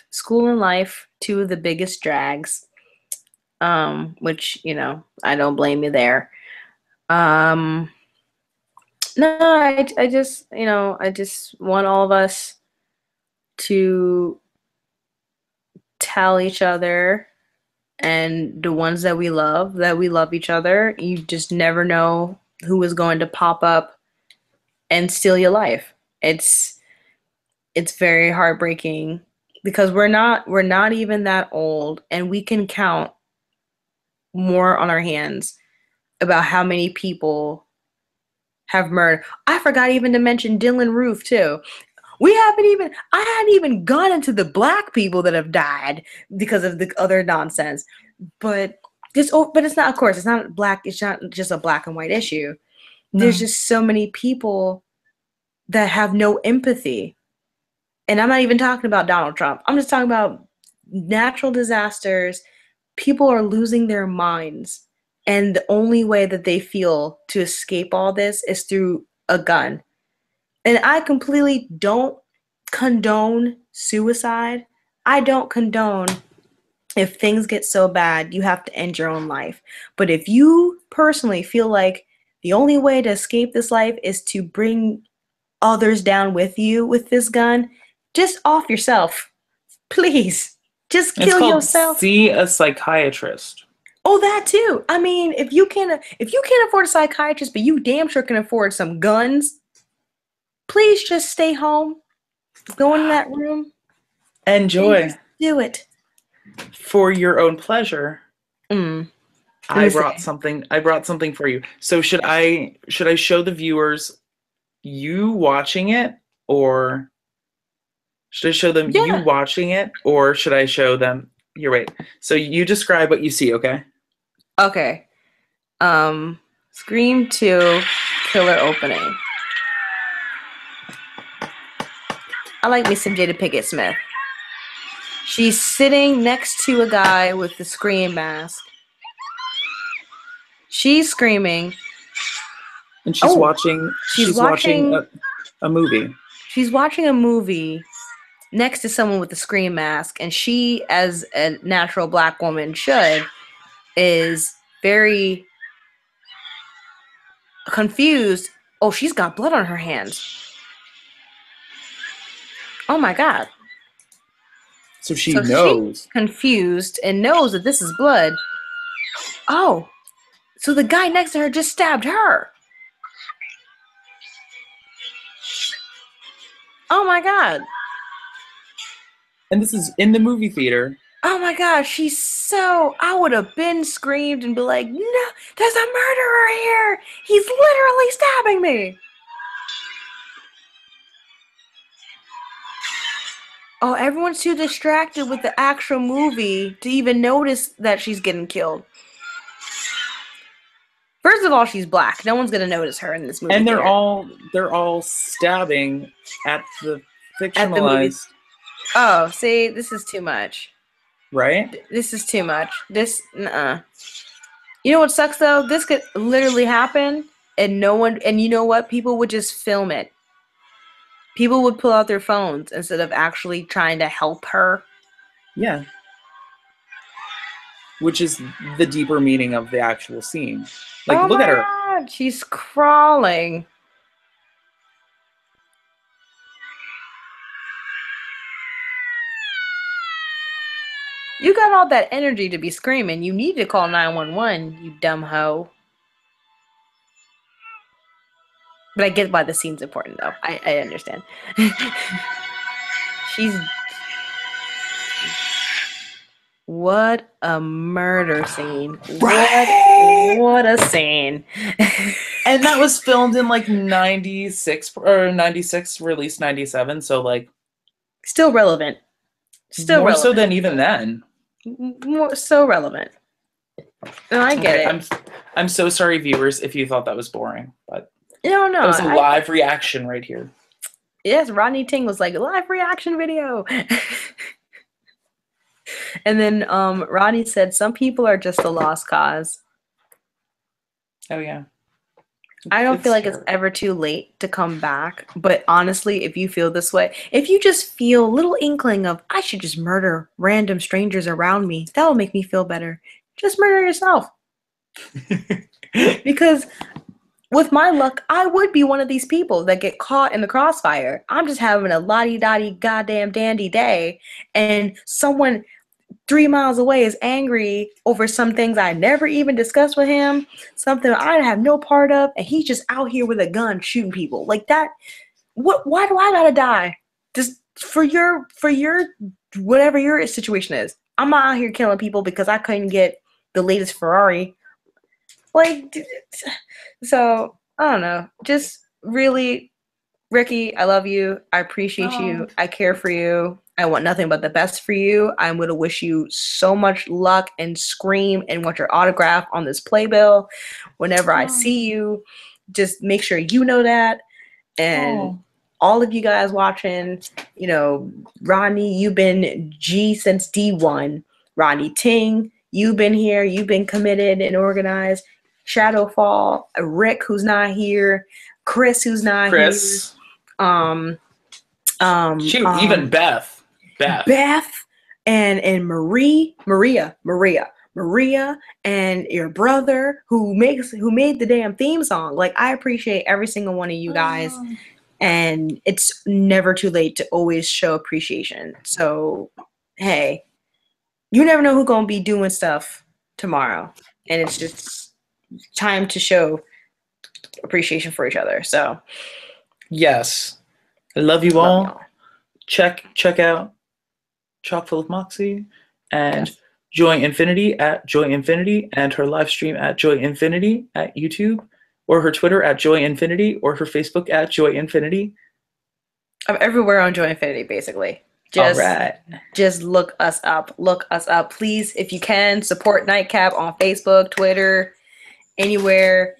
school and life, two of the biggest drags. Which, I don't blame you there. Um, no, I just want all of us to tell each other, and the ones that we love each other. You just never know who is going to pop up and steal your life. It's very heartbreaking because we're not even that old, and we can count more on our hands about how many people have murdered. I forgot even to mention Dylan Roof too. I hadn't even gone into the black people that have died because of the other nonsense. But but it's not, of course, it's not black, it's not just a black and white issue. There's No. just so many people that have no empathy. And I'm not even talking about Donald Trump. I'm just talking about natural disasters. People are losing their minds. And the only way that they feel to escape all this is through a gun. And I completely don't condone suicide. I don't condone if things get so bad you have to end your own life. But if you personally feel like the only way to escape this life is to bring others down with you with this gun, just off yourself. Please. Just It's kill called yourself. See a Psychiatrist. Oh, that too. I mean, if you can't afford a psychiatrist, but you damn sure can afford some guns, please just stay home. Go in that room and Enjoy just do it. for your own pleasure. Mm. Let I me brought see. something. I brought something for you. So should I show the viewers you watching it, or should I show them you Yeah. watching it, or should I show them? Here, wait. So you describe what you see, okay? Okay. Scream 2 killer opening. I like me some Jada Pinkett Smith. She's sitting next to a guy with the Scream mask. She's screaming. And she's watching a movie. She's watching a movie next to someone with the Scream mask, and she, as a natural black woman should, is very confused. Oh, she's got blood on her hands. Oh my God. So she knows. She's confused and knows that this is blood. Oh, so the guy next to her just stabbed her. Oh my God. And this is in the movie theater. Oh my gosh, I would have been screamed and be like, no, there's a murderer here. He's literally stabbing me. Oh, everyone's too distracted with the actual movie to even notice that she's getting killed. First of all, she's black. No one's gonna notice her in this movie. And they're all stabbing at the fictionalized. Oh, see, this is too much. Right? This is too much. You know what sucks though? This could literally happen, and you know what? People would just film it. People would pull out their phones instead of actually trying to help her. Yeah. Which is the deeper meaning of the actual scene. Like, look at her. God, she's crawling. You got all that energy to be screaming. You need to call 911, you dumb hoe. But I get why the scene's important, though. I understand. What a murder scene. Right? What a scene. And that was filmed in like 96, released 97, so like... Still relevant. More so than even then. So relevant. No, I get it. I'm so sorry, viewers, if you thought that was boring, but... No. It was a live reaction right here. Yes, Rodney Ting was like, live reaction video. And then Rodney said, some people are just a lost cause. Oh, yeah. I don't feel like it's ever too late to come back. But honestly, if you feel this way, if you just feel a little inkling of, I should just murder random strangers around me, that will make me feel better. Just murder yourself. Because... with my luck, I would be one of these people that get caught in the crossfire. I'm just having a lottie-dottie goddamn dandy day, and someone 3 miles away is angry over some things I never even discussed with him, something I have no part of, and he's just out here with a gun shooting people. Like that, why do I gotta die? Just for your whatever your situation is. I'm not out here killing people because I couldn't get the latest Ferrari. Like, so, I don't know. Just really, Ricky, I love you. I appreciate you. I care for you. I want nothing but the best for you. I'm going to wish you so much luck and scream and want your autograph on this playbill. Whenever I see you, just make sure you know that. And all of you guys watching, you know, Rodney, you've been G since D1. Rodney Ting, you've been here. You've been committed and organized. Shadowfall, Rick, who's not here, Chris, who's not here. Even Beth, and Maria, and your brother who made the damn theme song. Like, I appreciate every single one of you guys, and it's never too late to always show appreciation. So, hey, you never know who's gonna be doing stuff tomorrow, and it's just time to show appreciation for each other. So yes, I love you all. Check out Chock-full of Moxie and Joy Infinity at Joy Infinity, and her live stream at Joy Infinity at YouTube, or her Twitter at Joy Infinity, or her Facebook at Joy Infinity. I'm everywhere on Joy Infinity, basically. Just look us up. Look us up. Please, if you can, support Nightcap on Facebook, Twitter, anywhere.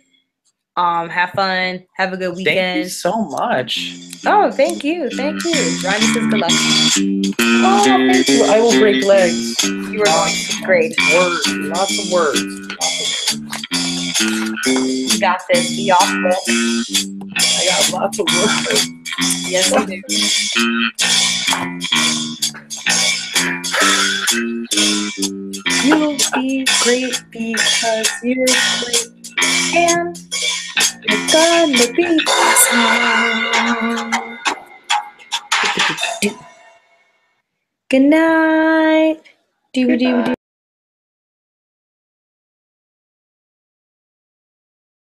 Have fun. Have a good weekend. Thank you so much. Oh, thank you. Thank you. Ronnie says good luck. Oh, thank you. I will break legs. You were going to grade. Words. Lots of words. You got this. Be off book. I got lots of words. Yes, you do. You'll be great because you're great. And you're gonna be awesome. Good night.